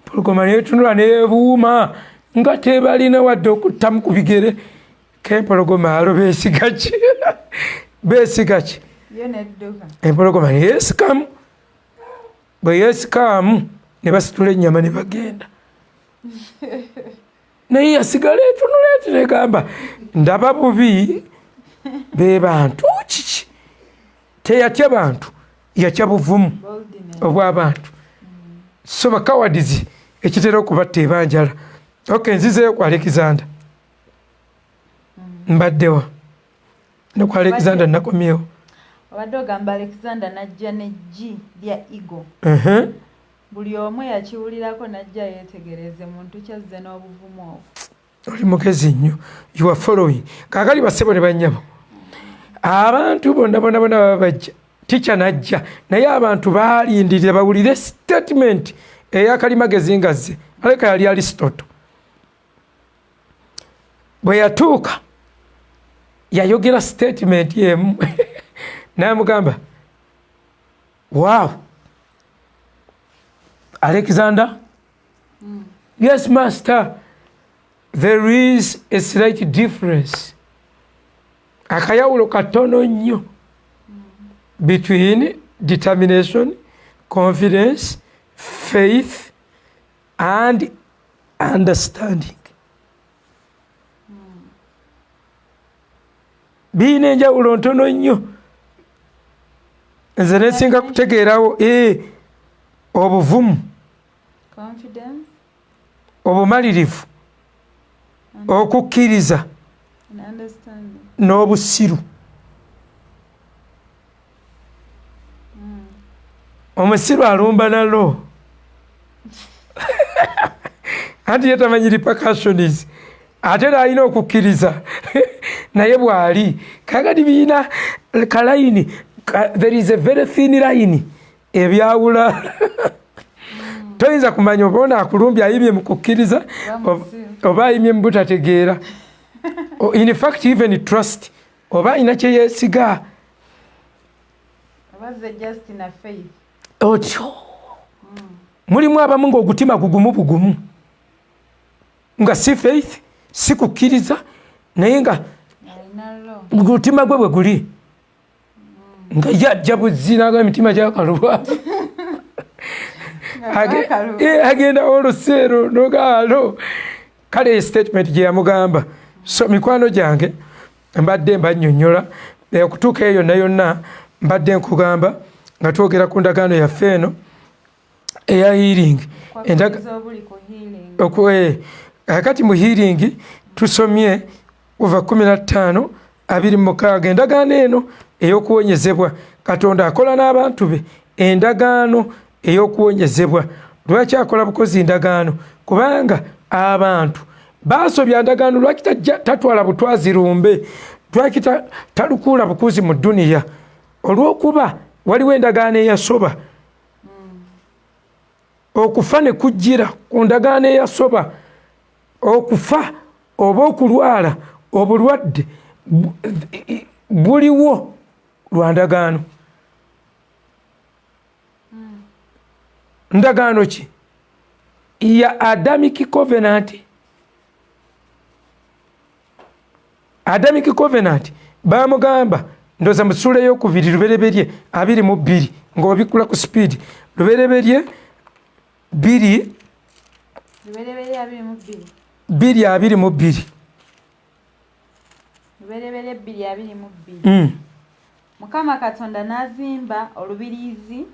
empologoma netunula nebuuma nga tebalina wadde okuttamu ku bigere kempologoma alo beesigaki beesigaki empologoma neyeesikamu bwe yeesikamu ne basitula ennyama ne bagenda naye yasigala etunula eti negamba ndaba bubi be bantu kiki teyatya bantu yatya buvumu obw'abantu so bakawadizi ekitera okubatta ebanjala nzizeyo ku Alexander mbaddewa ne ku Alexander nakomyewo obadde ogamba Alexander najja n'eggi lya ego buli omu yakiwulirako najja yeetegereze muntu kyazze n'obuvumu obwo oli mugezi nnyo you are following kaakali bassebo ne bannyabo abantu bonna baba bajja tica najja naye abantu baalindirira bawulire statement eyakalimagezi ngazze aleka yali Aristotle bwe yatuuka yayogera statement yemu namugamba wow Alexander yes master there is a slight difference akayawulo katono nnyo between determination, confidence, faith and understanding. Biine enjawulo ntono nnyo nze nesinga kutegeerawo obuvumu obumalirivu okukkiriza n'obusiru omusiru alumba nalo anti yetamanyi repercussions ate era alina okukkiriza naye bw'ali kakati biina kalayini there is a very thin line ebyawula toyinza kumanya oba ono akulumbye ayimye mu kukkiriza oba ayimye mu butategeera in fact even trust oba ayina kye yeesiga otyo mulimu abamu ng'ogutima gugumu bugumu nga si faith si kukkiriza naye nga gutima gwe bwe guli nga yajja buzinaga emitima gyakaluba agenda oluseero nogaalo kale statement gye yamugamba so mikwano gyange mbadde mbannyonnyola okutuuka eyo yonna yonna mbadde nkugamba nga twogera ku ndagaano yaffe eno eya healing kakati mu healing tusomye kuva 15:26 endagaano eno ey'okuwonyezebwa katonda akola n'abantu be endagaano ey'okuwonyezebwa lwaki akola bukozi ndagaano kubanga abantu baasobya ndagaano lwaki tatwala butwazi lumbe lwaki talukuula bukuzi mu dduniya olw'okuba waliwo endagaano eyasoba okufa ne kujjira ku ndagaano eyasoba okufa oba okulwala obulwadde buliwo lwa ndagaano ndagaano ki ya Adamic Covenant. Adamic Covenant bamugamba ndoza musule y'okubiri lubereberye 22 ng'obikula ku speed lubereberye 2 lubereberye 22 lubereberye 222 Mukama Katonda n'azimba olubiriizi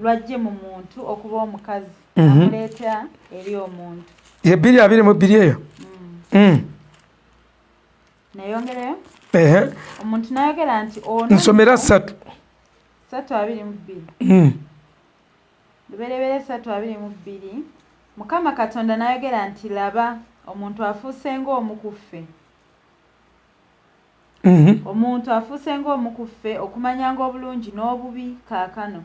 lwajje mu muntu okuba omukazi amuleeta eri omuntu ye 222 eyo nayongereyo omuntu n'ayogera nti ono nsomera 3 322 lubereberye 322 Mukama Katonda n'ayogera nti laba omuntu afuuse ng'omukuffe omuntu afuuse ng'omukuffe okumanyanga obulungi n'obubi kaakano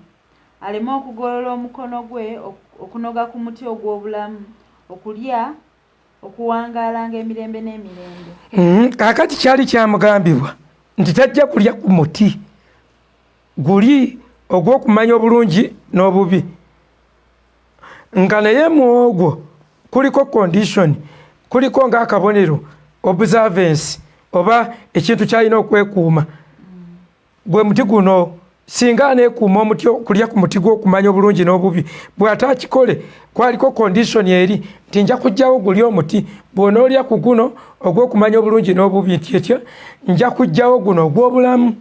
aleme okugolola omukono gwe okunoga ku muti ogw'obulamu okulya okuwangaalanga emirembe n'emirembe kaakati kyali kyamugambibwa nti tajja kulya ku muti guli ogw'okumanya obulungi n'obubi nga naye muogwo kuliko condition kuliko ng'akabonero observance oba ekintu kyalina okwekuuma bwe muti guno singa aneekuuma omuti kulya ku muti gw'okumanya obulungi n'obubi bw'ataakikole kwaliko condition eri nti nja kujjawo guli omuti bw'onoolya ku guno ogw'okumanya obulungi n'obubi nti etya nja kujjawo guno ogw'obulamu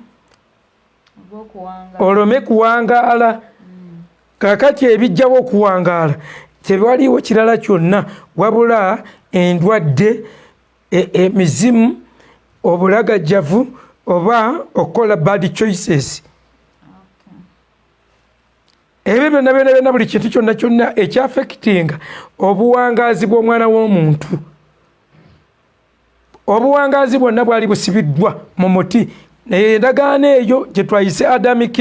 olome kuwangaala kakati ebijjawo okuwangaala tewaliwo kirala kyonna wabula endwadde emizimu obulagajjavu oba okola bad choices ebyo byonna buli kintu kyonna ekyaffectinga obuwangaazi bw'omwana w'omuntu obuwangaazi bwonna bwali busibiddwa mu muti naye endagaano eyo gye twayise Adamic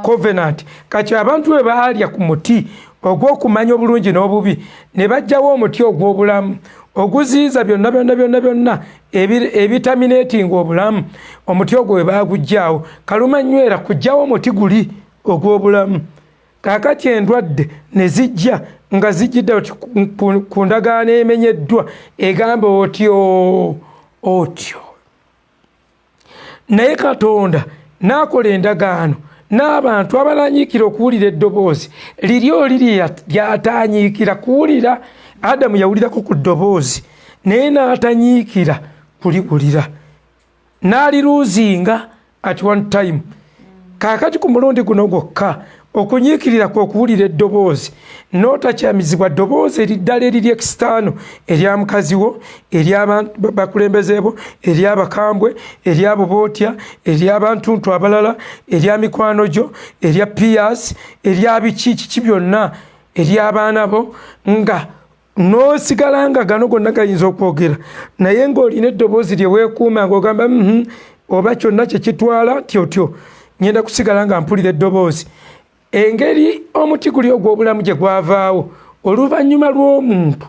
Covenant kati abantu bwe baalya ku muti ogw'okumanya obulungi n'obubi ne bajjawo omuti ogw'obulamu oguziiza byonna ebitaminatinga obulamu omuti ogwo we baaguggyaawo kaluma nywera kujjawo omuti guli ogw'obulamu kaakati endwadde ne zijja nga zijjidde ku ndagaano emenyeddwa egamba otyo naye Katonda n'akola endagaano n'abantu abalanyiikira okuwulira eddoboozi liryo liri ly'atanyiikira kuwulira Adamu yawulirako ku ddoboozi naye n'atanyiikira kuliwulira n'aliruuzinga at one time kaakati ku mulundi guno gwokka okunyiikirira kwe okuwulira eddoboozi n'otakyamizibwa ddoboozi eriddala eriri ekisitaano erya mukazi wo ery'abakulembeze bo ery'abakambwe ery'abo bootya ery'abantuntu abalala erya mikwano gyo erya peers eryabiki kiki byonna ery'abaana bo nga n'osigala nga gano gonna gayinza okwogera naye ng'olina eddoboozi lye weekuuma ng'ogamba oba kyonna kye kitwala tyotyo ngenda kusigala nga mpulira eddoboozi engeri omuti guli ogw'obulamu gye gwavaawo oluvannyuma lw'omuntu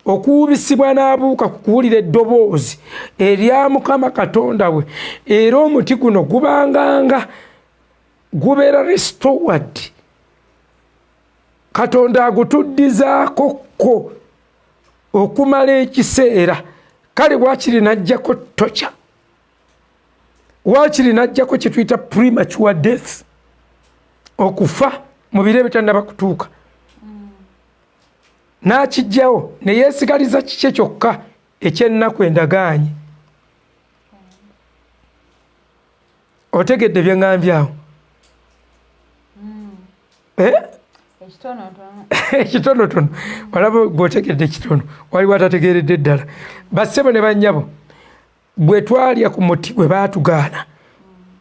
okuwubisibwa n'abuuka ku kuwulira eddoboozi erya Mukama Katonda we era omuti guno gubanganga gubeera restored Katonda agutuddizaakokko okumala ekiseera kale waakiri n'ajjako tocha waakiri n'ajjako kye tuyita premature death okufa mu biro ebitannaba kutuuka n'akijjawo ne yeesigaliza kike kyokka eky'ennaku endagaanye otegedde bye ŋŋambye awo ekitonotono olaba bw'otegedde ekitono waliwo atategeeredde ddala bassebo ne bannyabo bwe twalya ku muti gwe baatugaana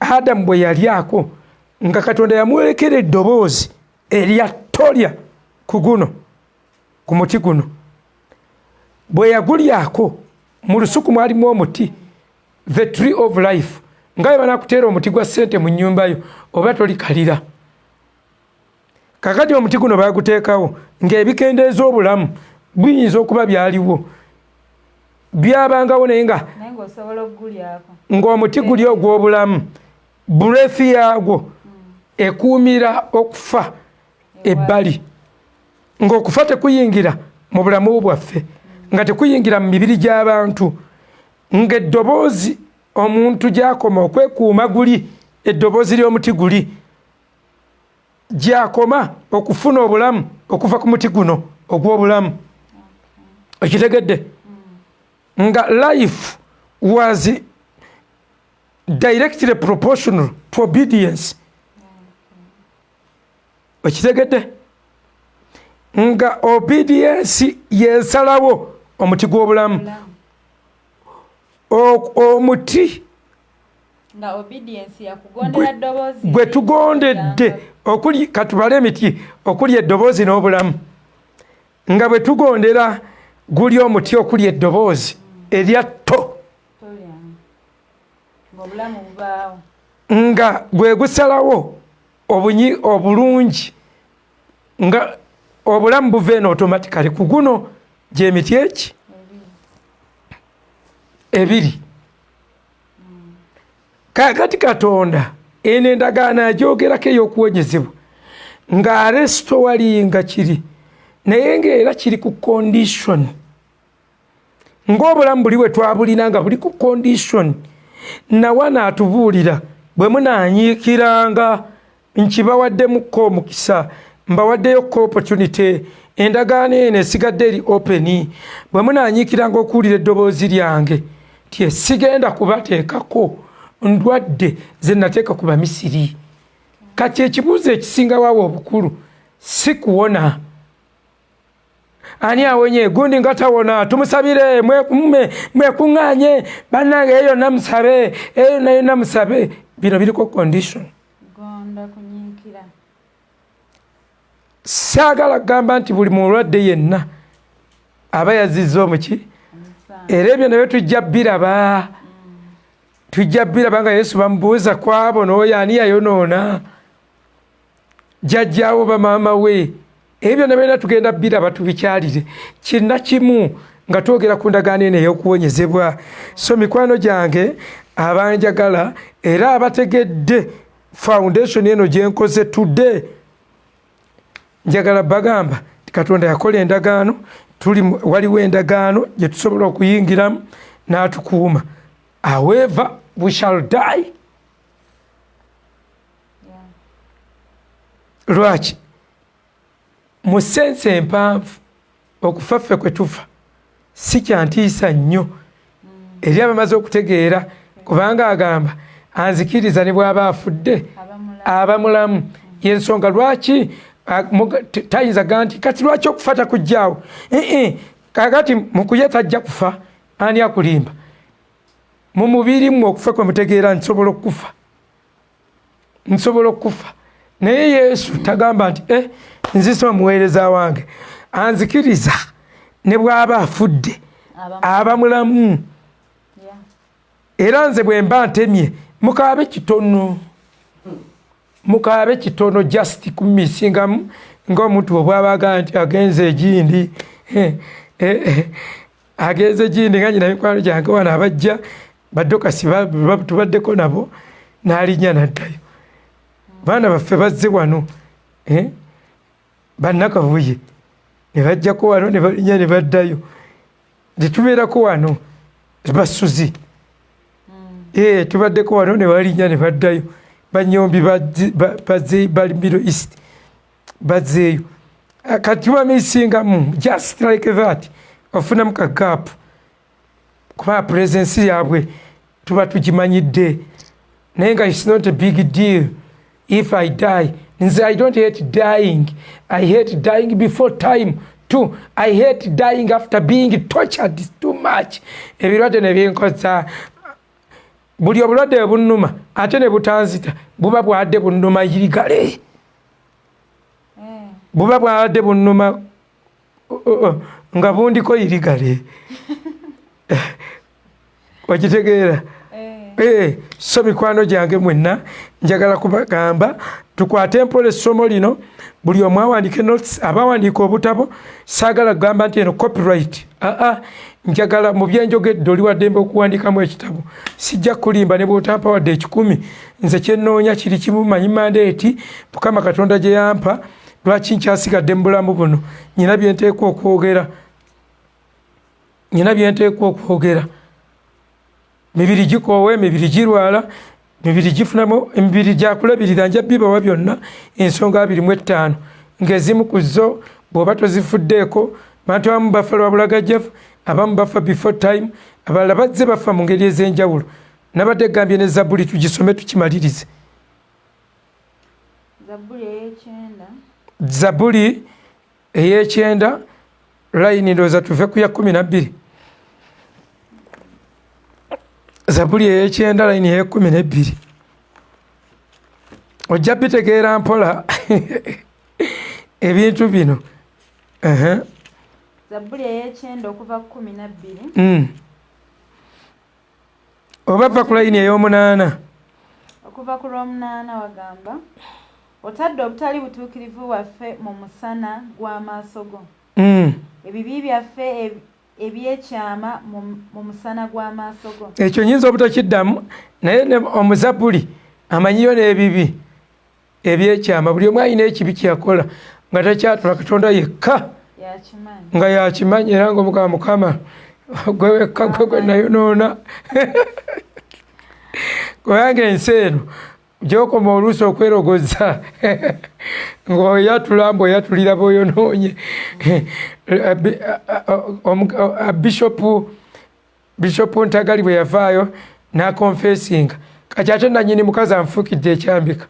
Adamu bwe yalyako nga Katonda yamuwerekera eddoboozi erya tolya ku guno ku muti guno bwe yagulyako mu lusuku mwalimu omuti the tree of life nga bwe banakuteera omuti gwa ssente mu nnyumba yo oba tolikalira kakati omuti guno baaguteekawo ng'ebikendeeza obulamu biyinza okuba byaliwo byabangawo naye ng'omuti guli ogw'obulamu bureefi yaagwo ekuumira okufa ebbali ng'okufa tekuyingira mu bulamu bwaffe nga tekuyingira mu mibiri gy'abantu ng'eddoboozi omuntu gy'akoma okwekuuma guli eddoboozi ly'omuti guli gyakoma okufuna obulamu okuva ku muti guno ogw'obulamu. Okitegedde? Nga life was directly proportional to obedience. Okitegedde? Nga obedience yensalawo omuti gw'obulamu. Omuti nga obedience yakugondera ddoboozi gwe tugondedde okuli katubale emiti okuli eddoboozi n'obulamu. Nga bwe tugondera guli omuti okuli eddoboozi erya tto obulamu bubaawo. Nga gwe gusalawo obulungi nga obulamu buva eno automatically ku guno gy'emiti eki ebiri. Kakati Katonda eno endagaano agyogerako ey'okuwonyezebwa ng'aresito wali nga kiri naye ng'era kiri ku condition ng'obulamu buli bwe twabulina nga buli ku condition. Nawana atubuulira bwe munaanyiikiranga nkibawaddemukko omukisa mbawaddeyokko opportunity endagaano eno esigadde eri open. Bwe munaanyiikiranga okuwulira eddoboozi lyange ti sigenda kubateekako ndwadde ze nateeka ku Bamisiri. Kati ekibuuzo ekisinga waawo obukulu si kuwona. Ani awonye gundi nga tawona tumusabire mwekuŋŋaanye bannange eyo namusabe eyo nayo namusabe. Bino biriko condition. Gonda kunyiikira. Saagala kugamba nti buli mulwadde yenna aba yazizza omuki era ebyo nabyo tujja biraba. Tujja biraba nga Yesu bamubuuza kwabo n'oyo ani yayonoona jjajjaawo bamaama we. Ebyo nabyo tugenda biraba tubikyalire kinna kimu nga twogera ku ndagaano eno ey'okuwonyezebwa. So mikwano gyange abanjagala era abategedde foundation eno gye nkoze today, njagala bagamba Katonda yakola endagaano, waliwo endagaano gye tusobola okuyingiramu n'atukuuma. However, we shall die. Lwaki? Mu sense empanvu okufa ffe kwe tufa si kyantiisa nnyo eri abamaze okutegeera, kubanga agamba anzikiriza ne bw'aba afudde abamulamu. Y'ensonga lwaki tayinza ga nti kati lwaki okufa takujjaawo. Kakati mukuye tajja kufa, ani akulimba? Mu mubiri mmwe okufa kwe mutegeera nsobola okufa, nsobola okufa. Naye Yesu tagamba nti nzise omuweereza wange anzikiriza ne bw'aba afudde abamulamu. Era nze bwe mba ntemye mukaabe kitono, mukaabe kitono just kumisingamu ng'omuntu obw'abaga nti agenze egindi agenze egindi nga nyina mikwano gyange wano abajja baddokasi tubaddeko nabo n'alinnya n'addayo. Baana baffe bazze wano bannakabuye ne bajjako wano ne balinnya ne baddayo. Tetubeerako wano basuzi tubaddeko wano ne balinnya ne baddayo. Banyombi bali Middle East bazzeeyo. Kati bamisingamu just like that ofunamu ka gap kuba presence yaabwe tuba tugimanyidde. Naye nga it's not a big deal if I die. Nze I don't hate dying. I hate dying before time too. I hate dying after being tortured too much. Ebirwadde ne byenkoza buli obulwadde bunnuma ate ne butanzita buba bwadde bunnuma yirigale. Buba bwadde bunnuma nga bundiko yirigale. Wakitegeera? So mikwano gyange mwenna njagala kubagamba tukwate mpole essomo lino, buli omu awandiike notes. Abawandiika obutabo saagala kugamba nti eno copyright. Njagala mu byenjogedde oli waddembe okuwandiikamu ekitabo. Sijja kulimba ne bw'otampa wadde 10. Nze kyennoonya kiri kimu, manyi mandeeti Mukama Katonda gye yampa. Lwaki nkyasigadde mu bulamu buno? Nyina bye nteekwa okwogera, nyina bye nteekwa okwogera. Mibiri gikoowa, emibiri girwala, emibiri gifunamu emibiri gyakulabirira nja bibawa byonna ensonga 25 ng'ezimu ku zo bw'oba tozifuddeeko bantu abamu bafa lwa bulagajjavu abamu bafa before time abalala bazze bafa mu ngeri ez'enjawulo nabadde gambye ne Zabbuli tugisome tukimalirize. Zabbuli ey'ekyenda layini ndowooza tuve ku ya 12. Zabbuli ey'ekyenda layini ya 12 ojja bitegeera mpola ebintu bino. Zabbuli ey'ekyenda okuva ku 12 oba va ku layini ey'omunaana okuva ku lw'omunaana wagamba otadde obutali butuukirivu waffe mu musana gw'amaaso go ebibi byaffe ebyekyama mu musana gw'amaaso go. Ekyo nyinza obutakiddamu naye Omuzabbuli amanyiyo n'ebibi ebyekyama buli omu alina ekibi kyeyakola nga takyatula Katonda yekka nga yakimanyi era ng'omugamba Mukama gwe wekka gwe nayonoona kubanga ensi eno gy'okoma oluusi okwerogoza ng'oyatula oyatulira b'oyonoonye. Bishopu Ntagali bwe yavaayo n'akonfesinga kati ate nannyini mukazi amufuukidde ekyambika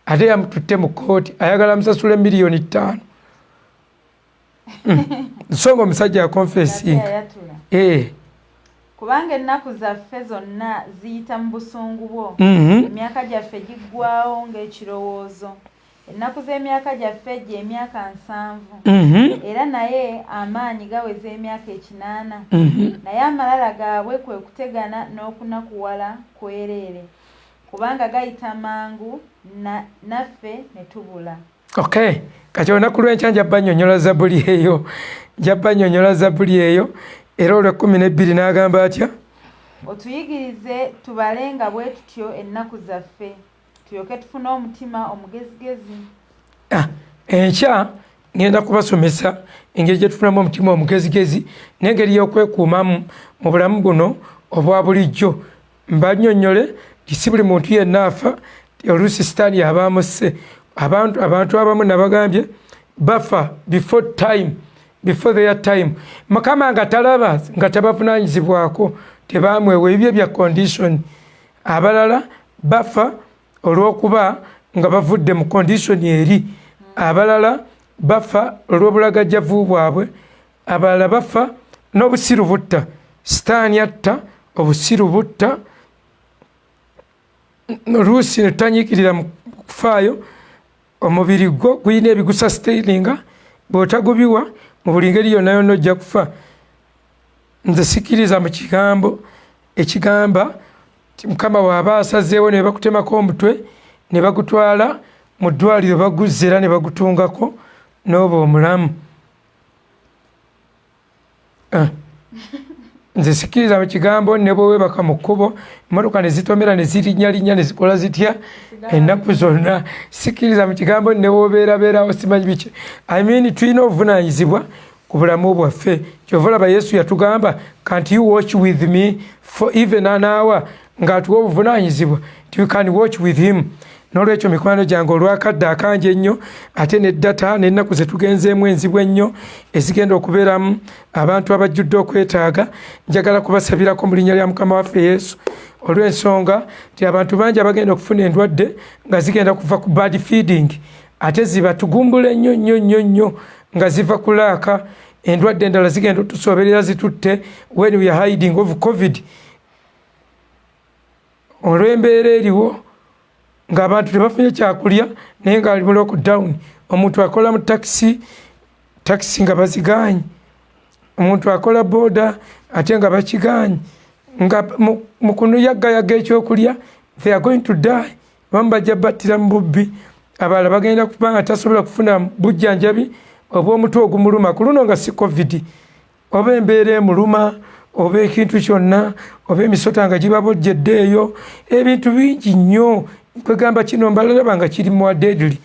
ate yamututte mu kooti ayagala amusasule $5,000,000 so ng'omusajja akonfesinga. Kubanga ennaku zaffe zonna ziyita mu busungu bwo emyaka gyaffe giggwawo ng'ekirowoozo ennaku z'emyaka gyaffe gye emyaka 7 era naye amaanyi gaweza emyaka 8 naye amalala gaabwe kwe kutegana n'okunakuwala kwereere kubanga gayita mangu naffe ne tubula. Okay, kati olunaku lw'enkya njabba nnyonnyola Zabbuli eyo era olwa 12 n'agamba atya otuyigirize tubalenga bwe tutyo ennaku zaffe tuyoke tufune omutima omugezigezi. Enkya ngenda kubasomesa engeri gye tufunamu omutima omugezigezi n'engeri y'okwekuumamu mu bulamu buno obwa bulijjo. Mbannyonnyole si buli muntu yenna afa oluusi sitaani yabaamuse abantu abamu nabagambye bafa before their time. Mukama nga talaba nga tabavunaanyizibwako tebamwewa ebyo bya condition. Abalala bafa olw'okuba nga bavudde mu condition eri, abalala bafa olw'obulagajjavu bwabwe, abalala bafa n'obusiru butta. Sitaani atta, obusiru butta, oluusi netanyiikirira mu kufaayo, omubiri gwo guyina ebigusasitaininga, bw'otagubiwa mu buli ngeri yonna yonna ojja kufa. Nze sikkiriza mu kigambo ekigamba Mukama bw'aba asazeewo ne bakutemako omutwe ne bagutwala mu ddwaliro baguzza era ne bagutungako n'oba omulamu. Nze sikkiriza mu kigambo ne bw'owebaka mu kkubo emmotoka ne zitomera ne zirinnyalinnya ne zikola zitya ennaku zonna. Sikkiriza mu kigambo ne bw'obeerabeerawo simanyi biki. Tulina obuvunaanyizibwa ku bulamu bwaffe. Kyova olaba Yesu yatugamba can't you watch with me for even an hour, ng'atuwa obuvunaanyizibwa nti you can watch with him. N'olwekyo mikwano gyange olwakadde akanje ennyo ate n'eddata n'ennaku ze tugenzeemu enzibu ennyo ezigenda okubeeramu abantu abajjudde okwetaaga, njagala kubasabirako mu linnya lya Mukama waffe Yesu olw'ensonga nti abantu bangi abagenda okufuna endwadde nga zigenda kuva ku bad feeding ate zibatugumbula ennyo nnyo nnyo nnyo nga ziva ku laaka. Endwadde endala zigenda otusoberera zitutte when we are hiding of COVID olw'embeera eriwo ng'abantu tebafunye kyakulya naye ng'ali mu lockdown. Omuntu akola mu takisi nga bazigaanyi, omuntu akola booda ate nga bakigaanyi, nga mu kunuyaggayaga ekyokulya they are going to die. Abamu bajja battira mu bubbi, abalala bagenda kuba nga tasobola kufuna bujjanjabi obw'omutwe ogumuluma ku luno nga si COVID oba embeera emuluma oba ekintu kyonna oba emisota nga gibabojjedde eyo, ebintu bingi nnyo. Kwegamba kino mbalaba nga kiri mu deadly.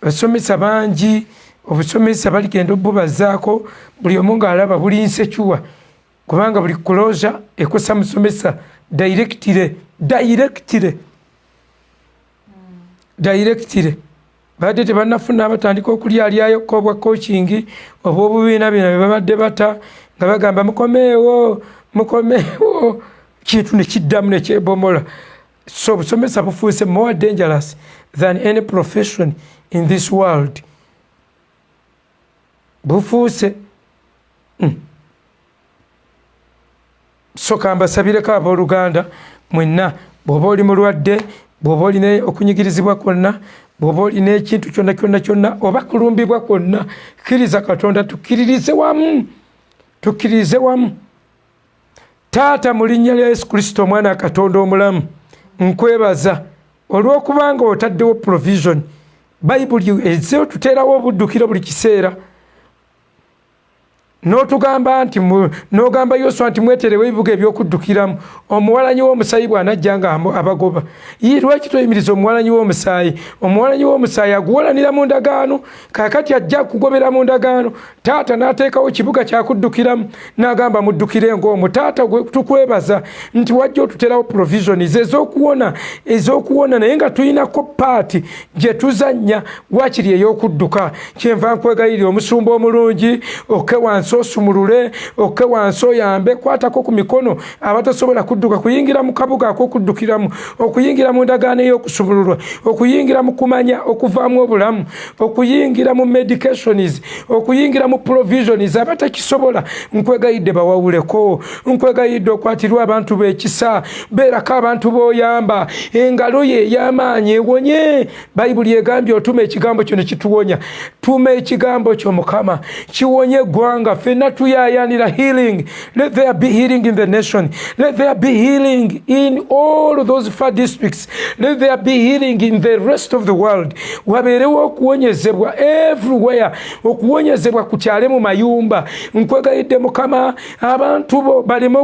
Basomesa bangi, obusomesa baligenda obubazaako, buli omu ng'alaba buli insecure kubanga buli closure ekosa musomesa directire. directly badde tebannafuna abatandika okulyalyayo kobwa coaching oba obubiina bino bye babadde bata nga bagamba mukomeewo kintu ne kiddamu ne kyebomola. So busomesa bufuuse more dangerous than any profession in this world. Bufuuse so kambasabireko abooluganda mwenna bw'oba oli mulwadde, bw'oba olina okunyigirizibwa kwonna, bw'oba olina ekintu kyonna oba kulumbibwa kwonna, kkiriza Katonda tukkiririze wamu. Taata mu linnya lya Yesu Kristo omwana Katonda omulamu, nkwebaza olw'okubanga otaddewo provision. Bayibuli ezzeewo tuteerawo obuddukiro buli kiseera. N'otugamba nti n'ogamba Yoswa nti mweterewo ebibuga ebyokuddukiramu. Omuwalanyi w'omusaayi bw'anajja nga abagoba. Lwaki toyimiriza omuwalanyi w'omusaayi? Omuwalanyi w'omusaayi aguwalanira mu ndagaano, kaakati ajja kugobera mu ndagaano. Taata n'ateekawo kibuga kyakuddukiramu, n'agamba muddukire ng'omwo. Taata tukwebaza nti wajja otuteerawo provisions ez'okuwona naye nga tulinako paati gye tuzannya waakiri ey'okudduka. Kyenva nkwegayirira omusumba omulungi, okke wansi osumulule, okke wansi oyambe, kwatako ku mikono abatasobola kudduka, kuyingira mu kabuga ak'okuddukiramu, okuyingira mu ndagaano ey'okusumululwa, okuyingira mu kumanya okuvaamu obulamu, okuyingira mu medications, okuyingira mu provisions. Abatakisobola nkwegayidde bawawuleko, nkwegayidde okwatirwa abantu b'ekisa, beerako abantu b'oyamba, engalo ye ey'amaanyi ewonye. Bayibuli egambye otuma ekigambo kyo ne kituwonya. Tuma ekigambo kyo Mukama kiwonye eggwanga, ffenna tuyaayaanira healing. Let there be healing in the nation. Let there be healing in all those far districts. Let there be healing in the rest of the world. Wabeerewo okuwonyezebwa everywhere, okuwonyezebwa kukyale mu mayumba. Nkwegayidde Mukama abantu bo baleme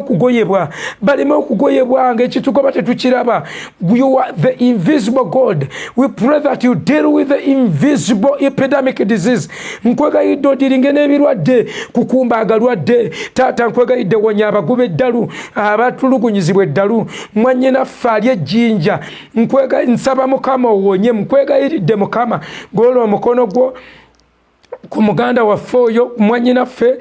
okugoyebwa ng'ekitugoba tetukiraba. You are the invisible God. We pray that you deal with the invisible epidemic disease. Nkwegayidde odiringe n'ebirwadde, kukumba agalwadde. Taata nkwegayidde wonya abagoba eddalu, abatulugunyizibwa eddalu, mwannyinaffe ali ejjinja. Nsaba Mukama owonye, nkwegayiridde Mukama gwola omukono gwo ku muganda waffe oyo, mwannyinaffe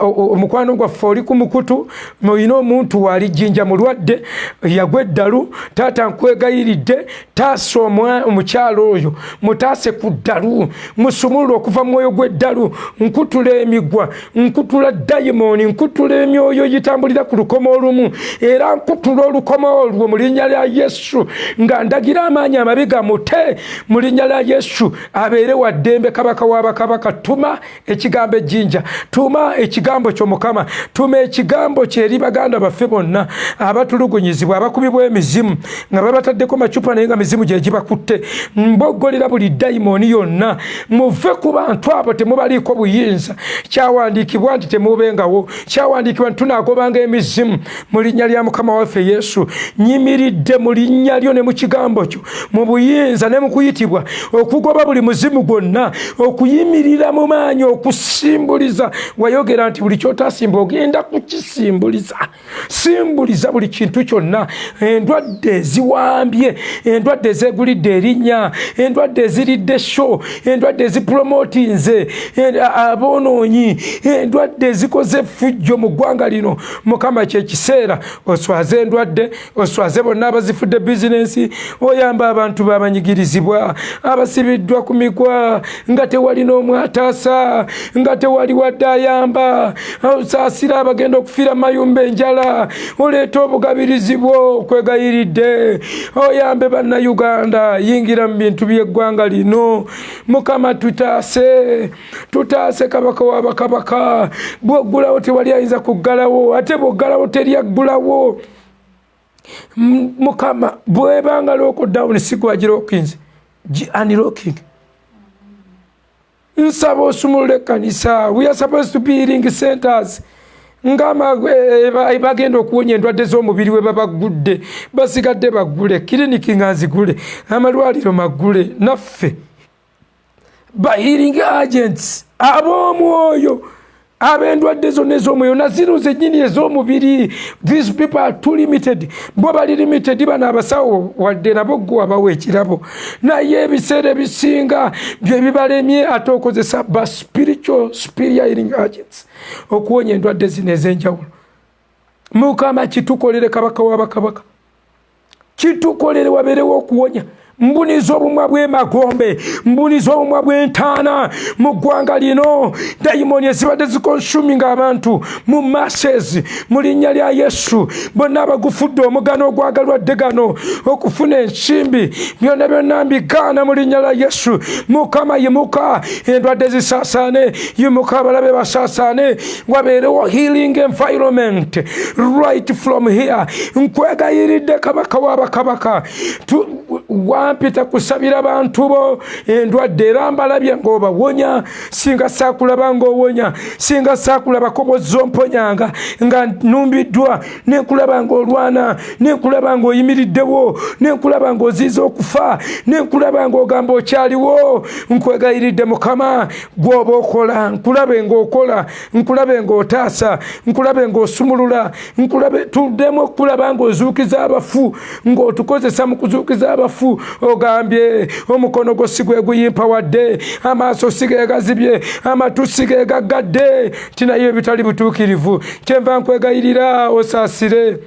omukwano gwaffe oli ku mukutu, mulina omuntu waali jjinja mulwadde yagwa eddalu. Taata nkwegayiridde, taasa omukyalo oyo, mutaase ku ddalu, musumulule okuva mu mwoyo gw'eddalu. Nkutula emigwa, nkutula dayimoni, nkutula emyoyo gitambulira ku lukomo olumu, era nkutula olukomo olwo mu linnya lya Yesu, nga ndagira amaanyi amabi gamute mu linnya lya Yesu. Abeere wa ddembe, kabaka w'abakabaka. Tuma ekigambo ejjinja, tuma ekigambo kyo Mukama, tuma ekigambo kye eri baganda baffe bonna abatulugunyizibwa, abakubibwa emizimu nga babataddeko macupa naye nga mizimu gye gibakutte. Mboggolera buli dayimoni yonna, muve ku bantu abo, temubaliiko buyinza. Kyawandiikibwa nti temubengawo, kyawandiikibwa nti tunaagobanga emizimu mu linnya lya Mukama waffe Yesu. Nyimiridde mu linnya lyo ne mu kigambo kyo, mu buyinza ne mu kuyitibwa, okugoba buli muzimu gwonna, okuyimirira mu maanyi, okusimbuliza. Wayogera nti buli kyotasimba ogenda kukisimbuliza. Simbuliza buli kintu kyonna. Endwadde eziwambye, endwadde ezegulidde erinnya, endwadde eziridde show, endwadde ezipromotinze aboonoonyi, endwadde ezikoze effujjo mu ggwanga lino. Mukama kyekiseera oswaze endwadde, oswaze bonna abazifudde bizinensi, oyamba abantu babanyigirizibwa, abasibiddwa ku migwa nga tewali n'omwataasa, nga tewali wadde ayamba, osaasira abagenda okufiira mayumba enjala, oleeta obugabirizi bwo. Kwegayiridde oyambe bannayuganda, yingira mu bintu by'eggwanga lino. Mukama tutaase kabaka w'abakabaka. Bw'oggulawo tewali ayinza kuggalawo, ate bw'oggalawo teri aggulawo. Mukama bw'ebanga lockdown sigwagira okinze unlocking. Nsaba osumulule ekkanisa. We are supposed to be healing centers. Ngama bagenda okuwonya endwadde z'omubiri we babagudde, basigadde bagule, kiriniki nga nzigule, amalwaliro magule. Naffe ba healing agents ab'omwoyo ab'endwadde zonna ez'omwoyo na zino zennyini ez'omubiri. These people are too limited. Bo bali limited, bano abasawo wadde nabo gwe wabawa ekirabo, naye ebiseera ebisinga bye bibalemye ate okozesa ba spiritual healing agents okuwonya endwadde zino ez'enjawulo. Mukama kitukolere kabaka w'abakabaka, kitukolere wabeerewo okuwonya. Mbuniza obumwa bw'emagombe, mbuniza obumwa bw'entaana mu ggwanga lino. Dayimoni ezibadde zikonsuminga abantu mu masses mu linnya lya Yesu. Bonna abagufudde omugano ogwagalwadde gano okufuna ensimbi, byonna byonna mbigaana mu linnya lya Yesu. Mukama yimuka, endwadde zisaasaane, yimuka abalabe basaasaane, wabeerewo healing environment right from here. Nkwegayiridde kabaka w'abakabaka, wampita kusabira bantu bo endwadde era mbalabye ng'obawonya. Singa saakulaba ng'owonya, singa saakulaba kobozzo mponyanga nga numbiddwa, nenkulaba ng'olwana, nenkulaba ng'oyimiriddewo, nenkulaba ng'oziiza okufa, nenkulaba ng'ogamba okyaliwo. Nkwegayiridde Mukama, gw'oba okola, nkulabe ng'okola, nkulabe ng'otaasa, nkulabe ng'osumulula, nkulabe tuddemu okulaba ng'ozuukiza abafu, ng'otukozesa mu kuzuukiza abafu. Ogambye omukono gwo si gwe guyimpa wadde, amaaso si ge gazibye, amatu si ge gaggadde, tinaye ebitali butuukirivu. Kyenva nkwegayirira osaasire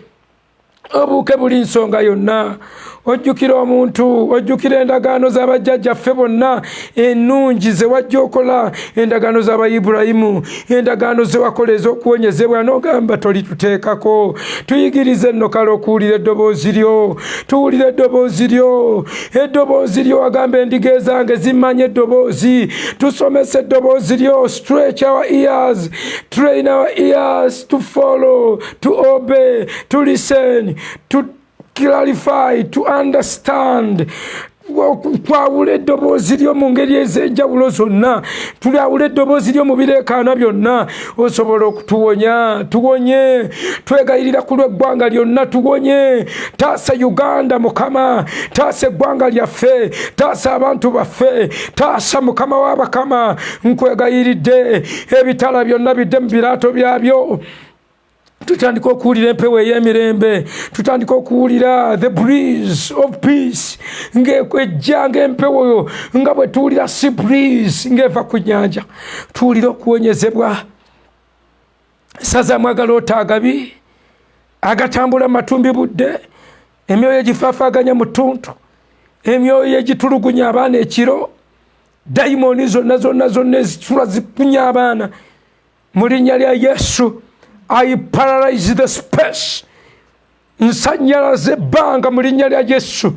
obuuke buli nsonga yonna. Ojjukira omuntu, ojjukira endagaano z'abajjajjaffe bonna ennungi ze wajja okola, endagaano z'aba Ibulayimu, endagaano ze wakola ez'okuwonyezebwa n'ogamba tolituteekako. Tuyigirize nno kale okuwulira eddoboozi lyo, tuwulire eddoboozi lyo, eddoboozi lyo. Wagamba endiga zange zimmanye eddoboozi, tusomese eddoboozi lyo. Stretch our ears, train our ears to follow, to obey, to listen, to clarify, to understand. Twawula eddoboozi lyo mu ngeri ez'enjawulo zonna, tulawula eddoboozi lyo mu bireekaana byonna, osobola okutuwonya. Tuwonye, twegayirira ku lw'eggwanga lyonna, tuwonye. Taasa Uganda Mukama, taasa eggwanga lyaffe, taasa abantu baffe, taasa Mukama w'abakama. Nkwegayiridde ebitala byonna bidde mu biraato byabyo. Tutandika okuwulira empewo ey'emirembe, tutandika okuwulira the breeze of peace ng'ejja ng'empewo nga bwe tuwulira sea breeze ng'eva ku nnyanja. Tuwulira okuwonyezebwa. Saza mwagala otaagabi agatambula mu matumbi budde, emyoyo egifaafaganya mu ttuntu, emyoyo egitulugunya abaana ekiro, dayimoni zonna ezitula zikunya abaana mu linnya lya Yesu. I paralyze the space. Nsanyalaze ebbanga mu linnya lya Yesu.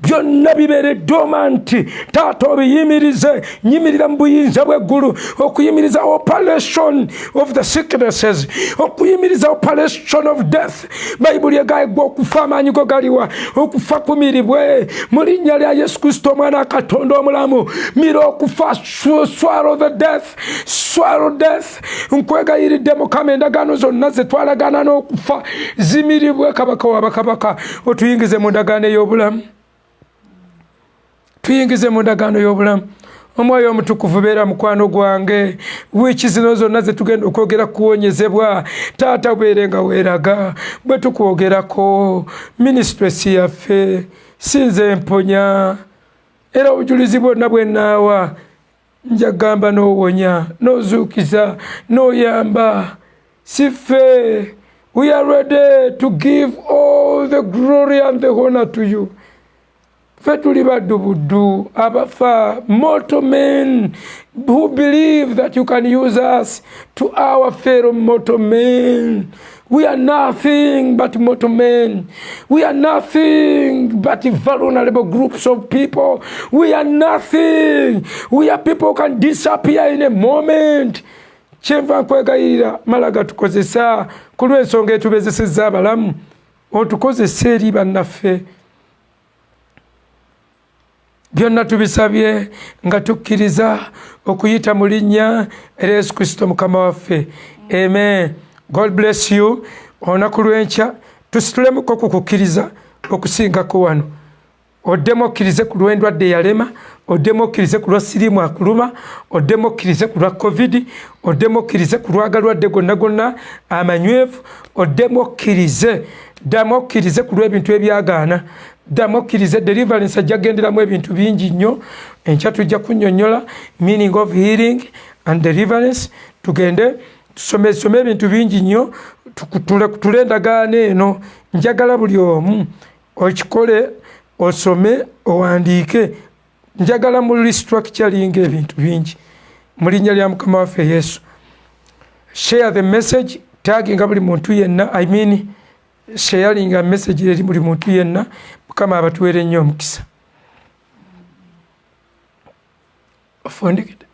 Byonna bibeere dormanti. Taata obiyimirize, nyimirira mu buyinza bw'eggulu okuyimiriza operation of the sicknesses, okuyimiriza operation of death. Bayibuli egayegwa okufa amaanyi go galiwa, okufa kumiribwe mu linnya lya Yesu Kristo omwana Katonda omulamu. Mira okufa, swallow the death, swallow death. Nkwegayiridde Mukama, endagaano zonna ze twalagaana n'okufa zimiribwe. Kabaka w'abakabaka, otuyingize mu ndagaano ey'obulamu, tuyingize mu ndagaano y'obulamu. Omwoyo omutukuvu beera mukwano gwange, wiiki zino zonna ze tugenda okwogera kuwonyezebwa, taata beere nga weeraga bwe tukwogerako. Ministresi yaffe sinze mponya, era obujulizi bwonna bwe naawa nja gamba n'owonya, n'ozuukiza, n'oyamba. Siffe, we are ready to give all the glory and the honor to you. Fetuli baddu buddu abafa, mortal men who believe that you can use us to our fellow mortal men. We are nothing but mortal men. We are nothing but vulnerable groups of people. We are nothing. We are people who can disappear in a moment. Kyenva nkwegayirira malaga tukozesa ku lw'ensonga etubezesezza abalamu, otukozesa eri bannaffe. Byonna tubisabye nga tukkiriza okuyita mu linnya erya Yesu Kristo Mukama waffe. Amen. God bless you. Olunaku lw'enkya tusitulemuko kukukkiriza okusingako wano. oddemu okkirize ku lw'endwadde yalema, oddemu okkirize ku lwa siriimu akuluma, oddemu okkirize ku lwa covid, oddemu okkirize ku lwagalwadde gonna gonna amanywevu, oddemu okkirize, ddamu okkirize ku lw'ebintu ebyagaana, ddamu okkirize. Deliverance ajja kugenderamu ebintu bingi nnyo, enkya tujja kunnyonnyola meaning of healing and deliverance. Tugende tusome ebintu bingi nnyo, tule endagaano eno. Njagala buli omu okikole, osome, owandiike. Njagala mu restructuring ebintu bingi mu linnya lya Mukama waffe Yesu. Share the message, taginga buli muntu yenna, sharing a message eri buli muntu yenna. Mukama abatuwere nnyo omukisa. Ofundikide.